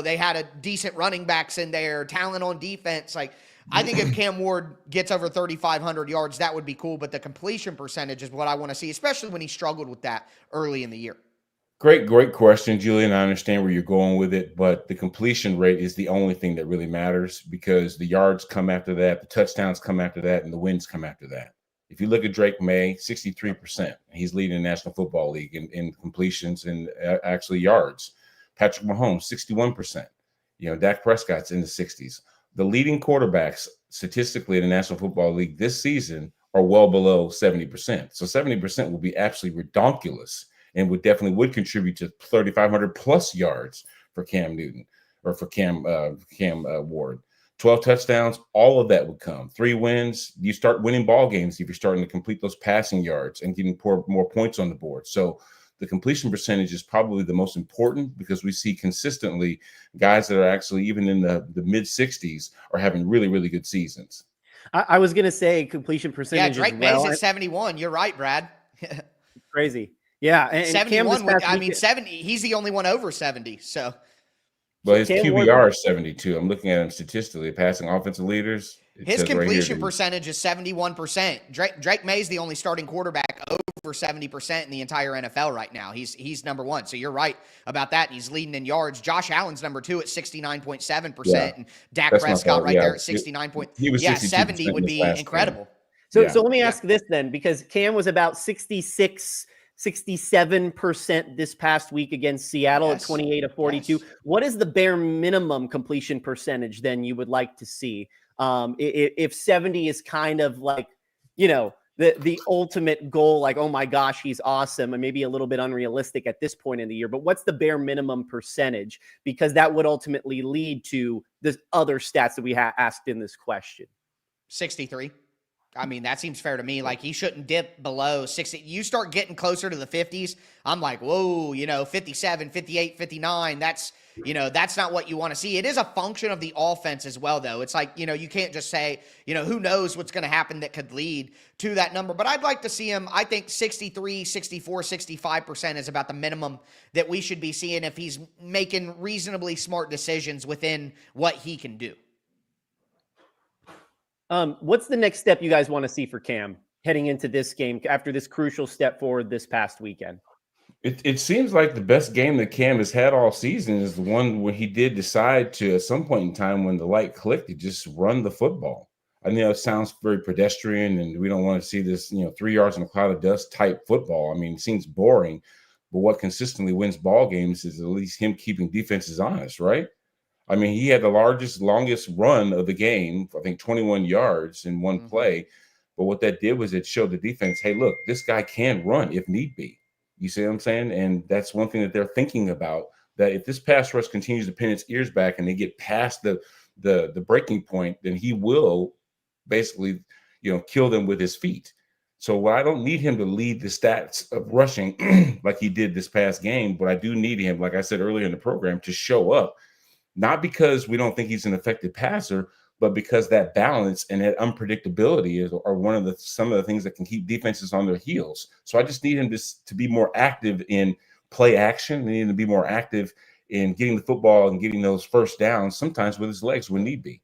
Speaker 3: they had a decent running backs in there, talent on defense. I think if Cam Ward gets over 3,500 yards, that would be cool. But the completion percentage is what I want to see, especially when he struggled with that early in the year.
Speaker 2: Great question, Julian. I understand where you're going with it, but the completion rate is the only thing that really matters, because the yards come after that, the touchdowns come after that, and the wins come after that. If you look at Drake May, 63%. He's leading the National Football League in completions and actually yards. Patrick Mahomes, 61%. Dak Prescott's in the 60s. The leading quarterbacks statistically in the National Football League this season are well below 70%. So 70% will be absolutely redonkulous, and would contribute to 3,500 plus yards for Cam Newton, or for Cam Ward. 12 touchdowns, all of that would come. 3 wins, you start winning ball games if you're starting to complete those passing yards and getting more points on the board. So the completion percentage is probably the most important, because we see consistently guys that are actually even in the mid 60s are having really, really good seasons.
Speaker 1: I was going to say completion percentage.
Speaker 3: Yeah, Drake May's at 71. You're right, Brad.
Speaker 1: Crazy. Yeah, and
Speaker 3: 71. 70. He's the only one over 70. So,
Speaker 2: well, his QBR is 72. I'm looking at him statistically, passing offensive leaders.
Speaker 3: His completion percentage is 71%. Drake May's the only starting quarterback over 70% in the entire NFL right now. He's number 1. So you're right about that. And he's leading in yards. Josh Allen's number 2 at 69.7%, and Dak Prescott right there at 69. Yeah, 70 would be incredible.
Speaker 1: So let me ask this then, because Cam was about 67% this past week against Seattle at 28 of 42. Yes. What is the bare minimum completion percentage then you would like to see? If 70 is kind of the ultimate goal, oh my gosh, he's awesome, and maybe a little bit unrealistic at this point in the year, but what's the bare minimum percentage? Because that would ultimately lead to the other stats that we asked in this question.
Speaker 3: 63. I mean, that seems fair to me. He shouldn't dip below 60. You start getting closer to the 50s, I'm like, whoa, 57, 58, 59. That's not what you want to see. It is a function of the offense as well, though. It's you can't just say, who knows what's going to happen that could lead to that number. But I'd like to see him. I think 63, 64, 65% is about the minimum that we should be seeing if he's making reasonably smart decisions within what he can do.
Speaker 1: What's the next step you guys want to see for Cam heading into this game after this crucial step forward this past weekend?
Speaker 2: It seems like the best game that Cam has had all season is the one where he did decide to, at some point in time when the light clicked, to just run the football. I know it sounds very pedestrian, and we don't want to see this, 3 yards in a cloud of dust type football. I mean, it seems boring, but what consistently wins ball games is at least him keeping defenses honest, right? I mean, he had the longest run of the game, I think 21 yards in one play. But what that did was it showed the defense, hey, look, this guy can run if need be. You see what I'm saying? And that's one thing that they're thinking about, that if this pass rush continues to pin its ears back and they get past the breaking point, then he will basically, kill them with his feet. So I don't need him to lead the stats of rushing like he did this past game, but I do need him, like I said earlier in the program, to show up, not because we don't think he's an effective passer, but because that balance and that unpredictability are some of the things that can keep defenses on their heels. So I just need him to be more active in play action. I need him to be more active in getting the football and getting those first downs, sometimes with his legs when need be.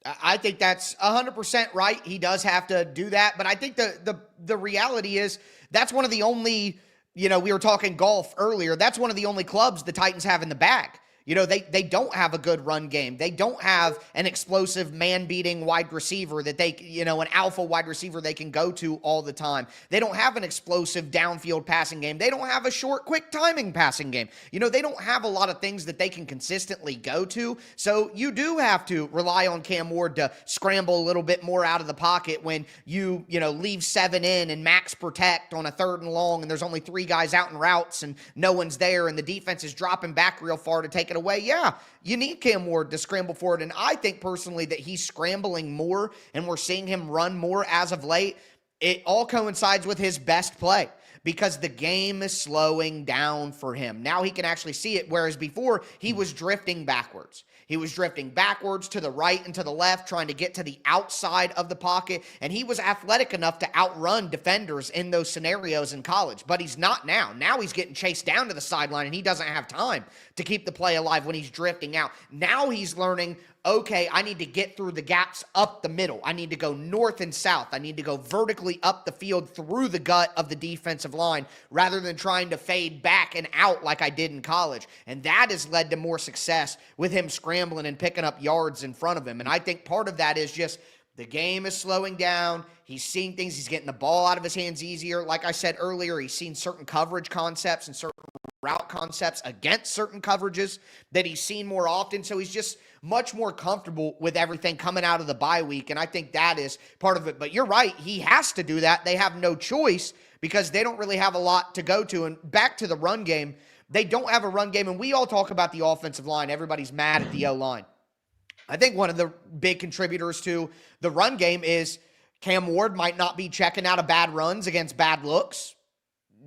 Speaker 3: I think that's 100% right. He does have to do that. But I think the reality is that's one of the only, we were talking golf earlier. That's one of the only clubs the Titans have in the bag. They don't have a good run game. They don't have an explosive man-beating wide receiver that they, an alpha wide receiver they can go to all the time. They don't have an explosive downfield passing game. They don't have a short, quick timing passing game. They don't have a lot of things that they can consistently go to. So you do have to rely on Cam Ward to scramble a little bit more out of the pocket when you leave 7 in and max protect on a 3rd and long and there's only 3 guys out in routes and no one's there and the defense is dropping back real far to take it away. Yeah, you need Cam Ward to scramble for it. And I think personally that he's scrambling more and we're seeing him run more as of late. It all coincides with his best play because the game is slowing down for him. Now he can actually see it, whereas before he was drifting backwards. He was drifting backwards to the right and to the left, trying to get to the outside of the pocket, and he was athletic enough to outrun defenders in those scenarios in college, but he's not now. Now he's getting chased down to the sideline, and he doesn't have time to keep the play alive when he's drifting out. Now he's learning, okay, I need to get through the gaps up the middle. I need to go north and south. I need to go vertically up the field through the gut of the defensive line rather than trying to fade back and out like I did in college. And that has led to more success with him scrambling and picking up yards in front of him. And I think part of that is just the game is slowing down. He's seeing things. He's getting the ball out of his hands easier. Like I said earlier, he's seen certain coverage concepts and certain route concepts against certain coverages that he's seen more often. So he's just much more comfortable with everything coming out of the bye week. And I think that is part of it. But you're right. He has to do that. They have no choice because they don't really have a lot to go to. And back to the run game, they don't have a run game. And we all talk about the offensive line. Everybody's mad at the O-line. I think one of the big contributors to the run game is Cam Ward might not be checking out of bad runs against bad looks.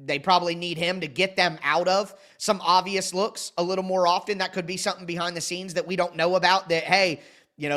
Speaker 3: They probably need him to get them out of some obvious looks a little more often. That could be something behind the scenes that we don't know about that, hey,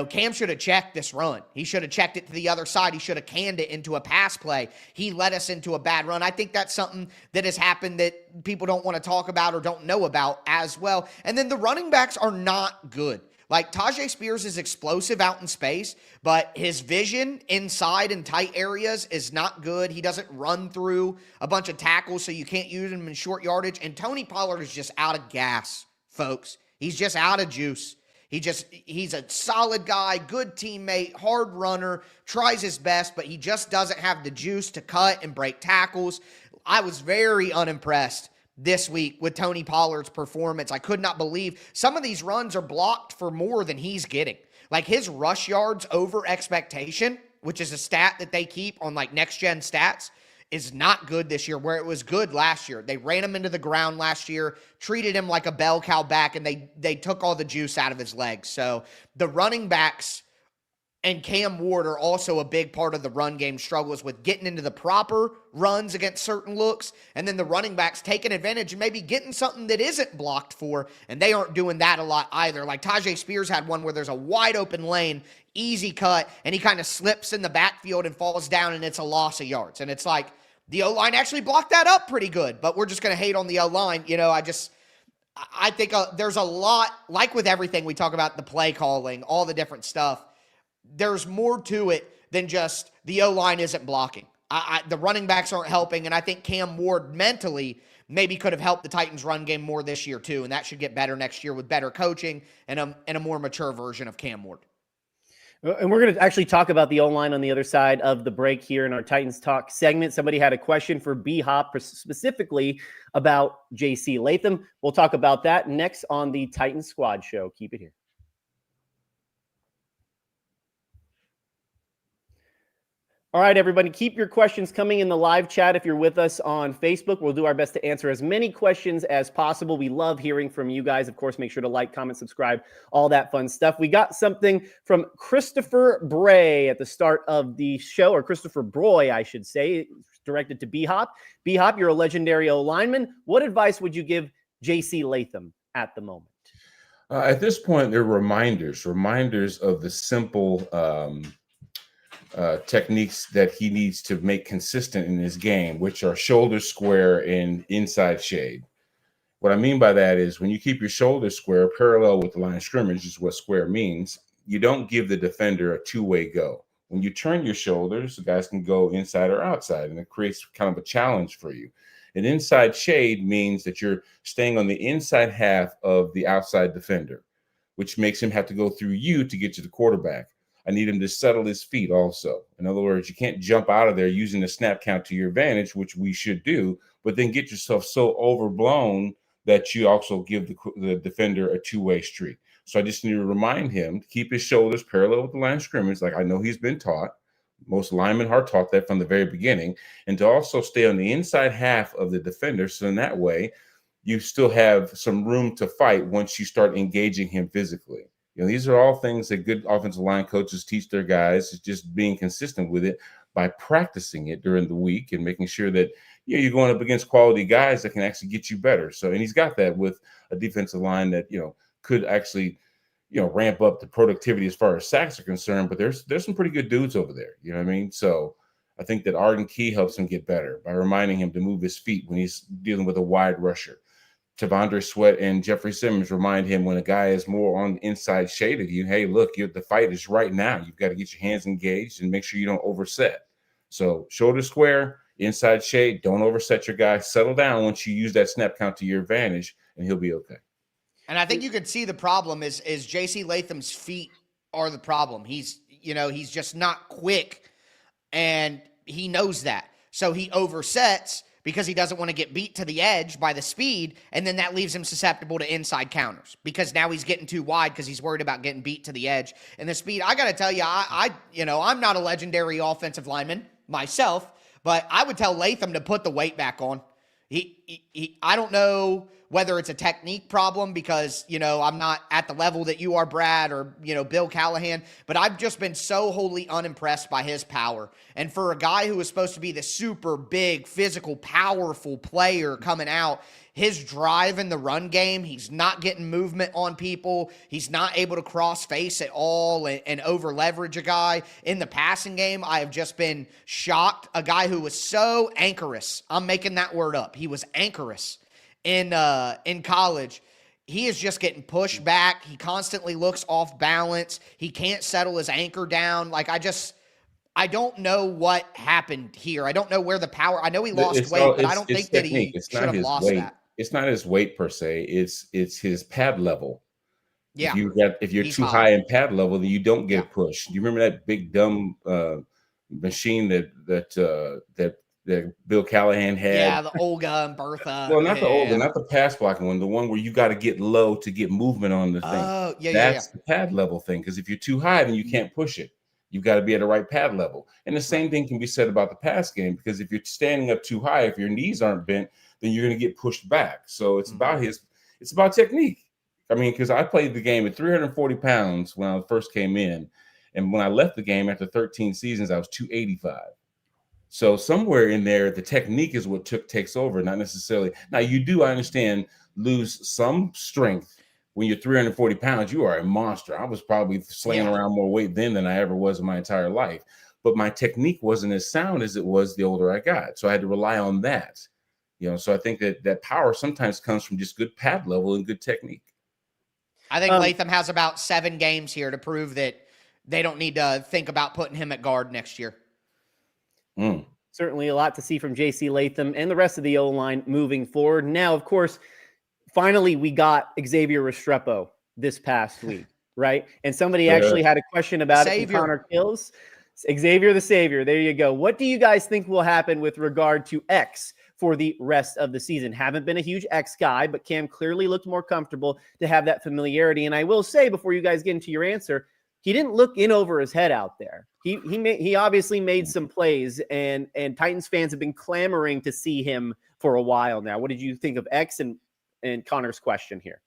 Speaker 3: Cam should have checked this run. He should have checked it to the other side. He should have canned it into a pass play. He led us into a bad run. I think that's something that has happened that people don't want to talk about or don't know about as well. And then the running backs are not good. Like, Tajay Spears is explosive out in space, but his vision inside in tight areas is not good. He doesn't run through a bunch of tackles, so you can't use him in short yardage. And Tony Pollard is just out of gas, folks. He's just out of juice. He's a solid guy, good teammate, hard runner, tries his best, but he just doesn't have the juice to cut and break tackles. I was very unimpressed this week with Tony Pollard's performance. I could not believe some of these runs are blocked for more than he's getting. Like, his rush yards over expectation, which is a stat that they keep on like next gen stats, is not good this year, where it was good last year. They ran him into the ground last year, treated him like a bell cow back, and they took all the juice out of his legs. So the running backs and Cam Ward are also a big part of the run game struggles with getting into the proper runs against certain looks, and then the running backs taking advantage and maybe getting something that isn't blocked for, and they aren't doing that a lot either. Like, Tajay Spears had one where there's a wide open lane, easy cut, and he kind of slips in the backfield and falls down, and it's a loss of yards. And it's like, the O-line actually blocked that up pretty good, but we're just going to hate on the O-line. I think there's a lot, like with everything we talk about, the play calling, all the different stuff. There's more to it than just the O-line isn't blocking. The running backs aren't helping, and I think Cam Ward mentally maybe could have helped the Titans run game more this year too. And that should get better next year with better coaching and a more mature version of Cam Ward.
Speaker 1: And we're going to actually talk about the O-line on the other side of the break here in our Titans Talk segment. Somebody had a question for B-Hop specifically about J.C. Latham. We'll talk about that next on the Titans Squad Show. Keep it here. All right, everybody, keep your questions coming in the live chat. If you're with us on Facebook, we'll do our best to answer as many questions as possible. We love hearing from you guys. Of course, make sure to like, comment, subscribe, all that fun stuff. We got something from Christopher Bray at the start of the show, or Christopher Broy, I should say, directed to B-Hop. B-Hop, you're a legendary O-lineman. What advice would you give J.C. Latham at the moment?
Speaker 2: At this point, they're reminders of the simple techniques that he needs to make consistent in his game, which are shoulder square and inside shade. What I mean by that is when you keep your shoulder square parallel with the line of scrimmage, is what square means, you don't give the defender a two-way go. When you turn your shoulders, the guys can go inside or outside, and it creates kind of a challenge for you. An inside shade means that you're staying on the inside half of the outside defender, which makes him have to go through you to get to the quarterback. I need him to settle his feet also. In other words, you can't jump out of there using the snap count to your advantage, which we should do, but then get yourself so overblown that you also give the defender a two-way streak. So I just need to remind him to keep his shoulders parallel with the line of scrimmage, like I know he's been taught. Most linemen are taught that from the very beginning, and to also stay on the inside half of the defender. So in that way, you still have some room to fight once you start engaging him physically. You know, these are all things that good offensive line coaches teach their guys. It's just being consistent with it by practicing it during the week and making sure that, you know, you're going up against quality guys that can actually get you better. So, and he's got that with a defensive line that, you know, could actually, you know, ramp up the productivity as far as sacks are concerned. But there's some pretty good dudes over there. You know what I mean? So I think that Arden Key helps him get better by reminding him to move his feet when he's dealing with a wide rusher. Tavondre Sweat and Jeffrey Simmons remind him when a guy is more on the inside shade of you, hey, look, the fight is right now. You've got to get your hands engaged and make sure you don't overset. So shoulder square, inside shade, don't overset your guy. Settle down once you use that snap count to your advantage, and he'll be okay.
Speaker 3: And I think you could see the problem is J.C. Latham's feet are the problem. He's just not quick, and he knows that. So he oversets because he doesn't want to get beat to the edge by the speed, and then that leaves him susceptible to inside counters because now he's getting too wide because he's worried about getting beat to the edge. And the speed, I got to tell you, I'm not a legendary offensive lineman myself, but I would tell Latham to put the weight back on. I don't know whether it's a technique problem because, I'm not at the level that you are, Brad, or, Bill Callahan, but I've just been so wholly unimpressed by his power. And for a guy who was supposed to be the super big, physical, powerful player coming out, his drive in the run game, he's not getting movement on people. He's not able to cross face at all and over leverage a guy. In the passing game, I have just been shocked. A guy who was so anchorous. I'm making that word up. He was anchorous in college. He is just getting pushed back. He constantly looks off balance. He can't settle his anchor down. I don't know what happened here. I don't know where the power. I know he lost weight, but I don't think that he should have lost that.
Speaker 2: It's not his weight per se. It's his pad level.
Speaker 3: Yeah.
Speaker 2: If you're too high in pad level, then you don't get pushed. Do you remember that big dumb machine that Bill Callahan had?
Speaker 3: Yeah, the Olga and Bertha.
Speaker 2: Well, not the Olga, not the pass blocking one. The one where you got to get low to get movement on the thing.
Speaker 3: Oh, yeah,
Speaker 2: That's the pad level thing. Because if you're too high, then you can't push it. You've got to be at the right pad level. And the same thing can be said about the pass game, because if you're standing up too high, if your knees aren't bent, then you're going to get pushed back. So it's about technique. I mean, because I played the game at 340 pounds when I first came in. And when I left the game after 13 seasons, I was 285. So somewhere in there, the technique is what takes over, not necessarily. Now, you do, I understand, lose some strength. When you're 340 pounds, you are a monster. I was probably slaying around more weight then than I ever was in my entire life. But my technique wasn't as sound as it was the older I got. So I had to rely on that. So I think that power sometimes comes from just good pad level and good technique.
Speaker 3: I think Latham has about 7 games here to prove that they don't need to think about putting him at guard next year.
Speaker 1: Certainly a lot to see from J.C. Latham and the rest of the O-line moving forward. Now, of course, finally we got Xavier Restrepo this past week, right? And somebody actually had a question about it from Connor Kills. Xavier the Savior. There you go. What do you guys think will happen with regard to X for the rest of the season? Haven't been a huge X guy, but Cam clearly looked more comfortable to have that familiarity. And I will say, before you guys get into your answer, he didn't look in over his head out there. He obviously made some plays, and Titans fans have been clamoring to see him for a while now. What did you think of X and Connor's question here?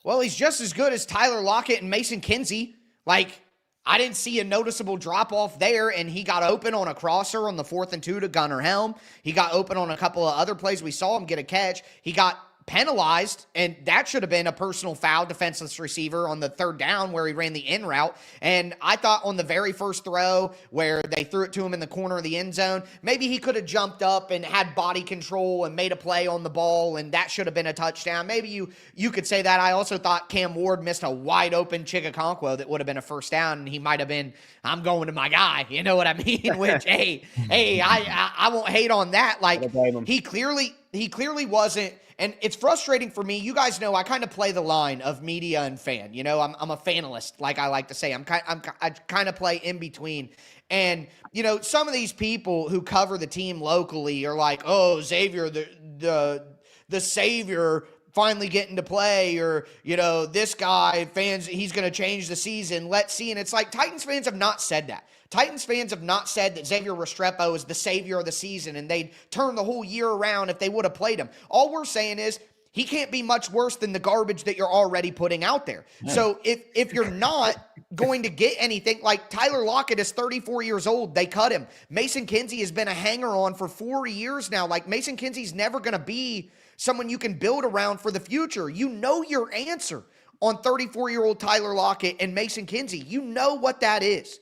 Speaker 3: Well, he's just as good as Tyler Lockett and Mason Kinsey. Like, I didn't see a noticeable drop-off there, and he got open on a crosser on the 4th and 2 to Gunnar Helm. He got open on a couple of other plays. We saw him get a catch. He got penalized, and that should have been a personal foul, defenseless receiver on the 3rd down where he ran the in route. And I thought on the very first throw where they threw it to him in the corner of the end zone, maybe he could have jumped up and had body control and made a play on the ball, and that should have been a touchdown. Maybe you could say that. I also thought Cam Ward missed a wide open Chigakonkwo that would have been a first down, and he might have been, I'm going to my guy. You know what I mean? Which, hey, I won't hate on that. Like, he clearly wasn't. And it's frustrating for me. You guys know I kind of play the line of media and fan. You know, I'm a fanalist, like I like to say. I kind of play in between. And, you know, some of these people who cover the team locally are like, oh, Xavier, the savior, finally getting to play, or, you know, this guy, fans, he's going to change the season. Let's see. And it's like Titans fans have not said that. Titans fans have not said that Xavier Restrepo is the savior of the season and they'd turn the whole year around if they would have played him. All we're saying is he can't be much worse than the garbage that you're already putting out there. Yeah. So if you're not going to get anything, like Tyler Lockett is 34 years old, they cut him. Mason Kinsey has been a hanger-on for 4 years now. Like, Mason Kinsey's never going to be someone you can build around for the future. You know your answer on 34-year-old Tyler Lockett and Mason Kinsey. You know what that is.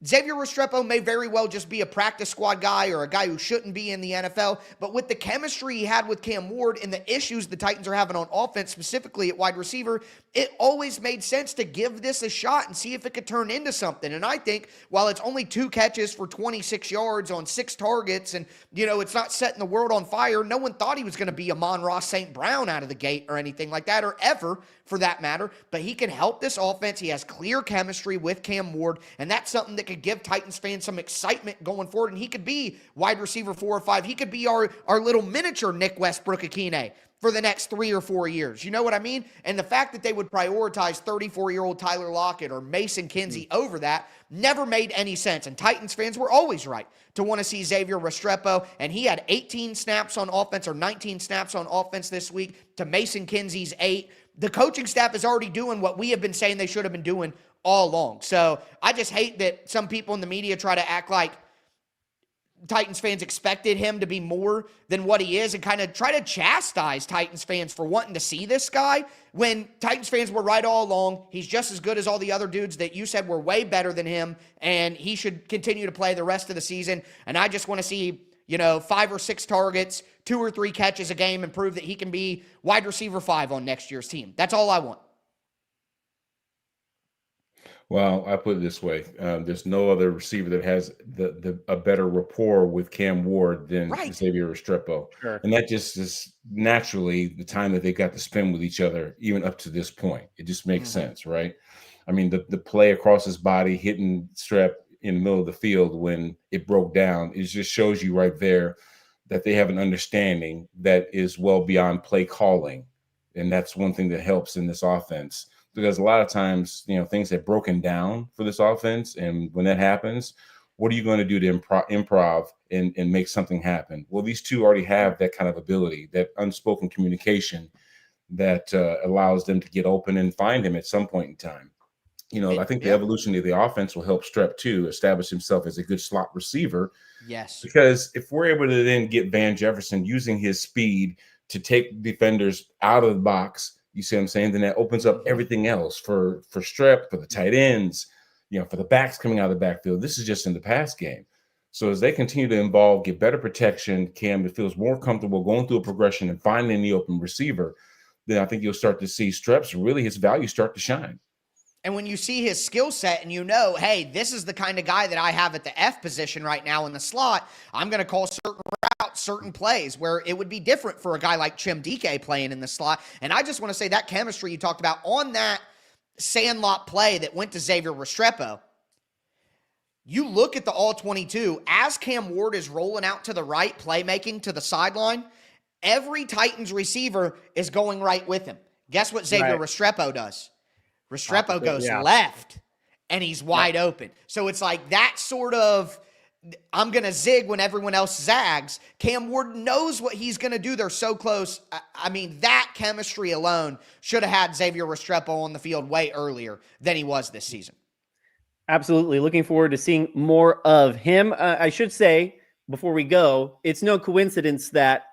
Speaker 3: Xavier Restrepo may very well just be a practice squad guy or a guy who shouldn't be in the NFL, but with the chemistry he had with Cam Ward and the issues the Titans are having on offense, specifically at wide receiver, it always made sense to give this a shot and see if it could turn into something. And I think while it's only 2 catches for 26 yards on 6 targets and, you know, it's not setting the world on fire, no one thought he was going to be a Amon-Ra St. Brown out of the gate or anything like that, or ever for that matter, but he can help this offense. He has clear chemistry with Cam Ward, and that's something that could give Titans fans some excitement going forward, and he could be wide receiver 4 or 5. He could be our little miniature Nick Westbrook-Akine for the next 3 or 4 years. You know what I mean? And the fact that they would prioritize 34-year-old Tyler Lockett or Mason Kinsey over that never made any sense. And Titans fans were always right to want to see Xavier Restrepo, and he had 18 snaps on offense or 19 snaps on offense this week to Mason Kinsey's 8. The coaching staff is already doing what we have been saying they should have been doing all along. So I just hate that some people in the media try to act like Titans fans expected him to be more than what he is and kind of try to chastise Titans fans for wanting to see this guy when Titans fans were right all along. He's just as good as all the other dudes that you said were way better than him, and he should continue to play the rest of the season. And I just want to see, 5 or 6 targets, 2 or 3 catches a game, and prove that he can be wide receiver 5 on next year's team. That's all I want.
Speaker 2: Well, I put it this way. There's no other receiver that has a better rapport with Cam Ward than Xavier Restrepo. Sure. And that just is naturally the time that they got to spend with each other, even up to this point. It just makes sense, right? I mean, the play across his body, hitting Strep in the middle of the field when it broke down, it just shows you right there that they have an understanding that is well beyond play calling. And that's one thing that helps in this offense. Because a lot of times, things have broken down for this offense. And when that happens, what are you going to do to improv and make something happen? Well, these two already have that kind of ability, that unspoken communication that allows them to get open and find him at some point in time. I think the evolution of the offense will help Strep too establish himself as a good slot receiver.
Speaker 3: Yes. Because
Speaker 2: if we're able to then get Van Jefferson using his speed to take defenders out of the box, you see what I'm saying? Then that opens up everything else for Strep, for the tight ends, for the backs coming out of the backfield. This is just in the pass game. So as they continue to get better protection, Cam feels more comfortable going through a progression and finding the open receiver, then I think you'll start to see Strep's his value start to shine.
Speaker 3: And when you see his skill set and you know, hey, this is the kind of guy that I have at the F position right now in the slot, I'm going to call certain routes, certain plays where it would be different for a guy like Chim DK playing in the slot. And I just want to say that chemistry you talked about on that Sandlot play that went to Xavier Restrepo, you look at the all-22, as Cam Ward is rolling out to the right, playmaking to the sideline, every Titans receiver is going right with him. Guess what Xavier Restrepo does? Restrepo goes left, and he's wide open. So it's like that sort of, I'm going to zig when everyone else zags. Cam Ward knows what he's going to do. They're so close. I mean, that chemistry alone should have had Xavier Restrepo on the field way earlier than he was this season.
Speaker 1: Absolutely. Looking forward to seeing more of him. I should say, before we go, it's no coincidence that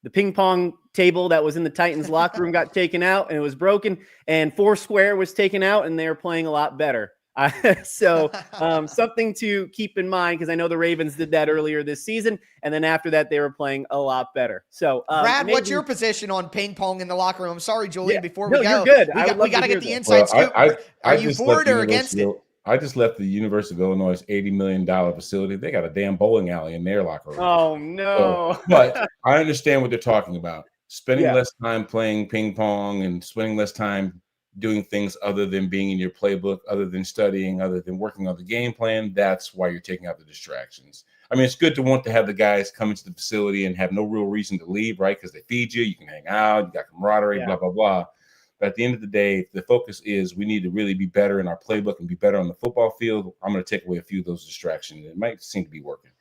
Speaker 1: the ping pong table that was in the Titans locker room got taken out and it was broken, and Foursquare was taken out and they're playing a lot better. So something to keep in mind, because I know the Ravens did that earlier this season, and then after that they were playing a lot better. So
Speaker 3: Brad, what's your position on ping pong in the locker room? I'm sorry, Julian, before we go.
Speaker 1: You're good.
Speaker 3: We got to get the inside scoop. Are you for it or against it?
Speaker 2: I just left the University of Illinois' $80 million facility. They got a damn bowling alley in their locker room.
Speaker 1: Oh, no.
Speaker 2: So, but I understand what they're talking about. Spending less time playing ping pong and spending less time doing things other than being in your playbook, other than studying, other than working on the game plan. That's why you're taking out the distractions. I mean, it's good to want to have the guys come into the facility and have no real reason to leave, right? Because they feed you, you can hang out, you got camaraderie, blah, blah, blah. But at the end of the day, the focus is we need to really be better in our playbook and be better on the football field. I'm going to take away a few of those distractions. It might seem to be working.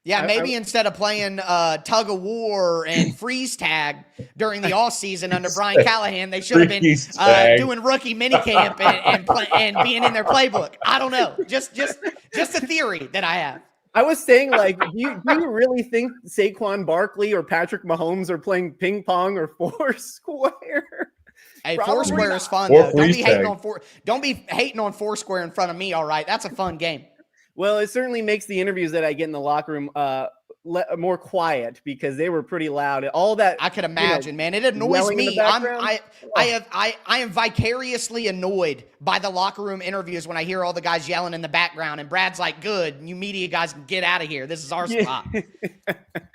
Speaker 3: Yeah, maybe instead of playing tug of war and freeze tag during the off season under Brian Callahan, they should have been doing rookie minicamp and being in their playbook. I don't know. Just a theory that I have.
Speaker 1: I was saying, like, do you really think Saquon Barkley or Patrick Mahomes are playing ping pong or Foursquare?
Speaker 3: Hey,
Speaker 1: Probably
Speaker 3: Foursquare
Speaker 1: not.
Speaker 3: is fun though. Don't be hating on Foursquare in front of me. All right, that's a fun game.
Speaker 1: Well, it certainly makes the interviews that I get in the locker room more quiet, because they were pretty loud. All that
Speaker 3: I could imagine, man. It annoys me. I am vicariously annoyed by the locker room interviews when I hear all the guys yelling in the background, and Brad's like, "Good, you media guys can get out of here. This is our spot.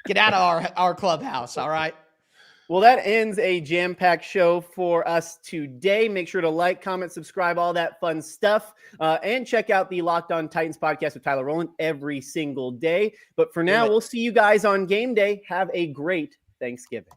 Speaker 3: Get out of our clubhouse." All right.
Speaker 1: Well, that ends a jam-packed show for us today. Make sure to like, comment, subscribe, all that fun stuff. And check out the Locked On Titans podcast with Tyler Rowland every single day. But for now, we'll see you guys on game day. Have a great Thanksgiving.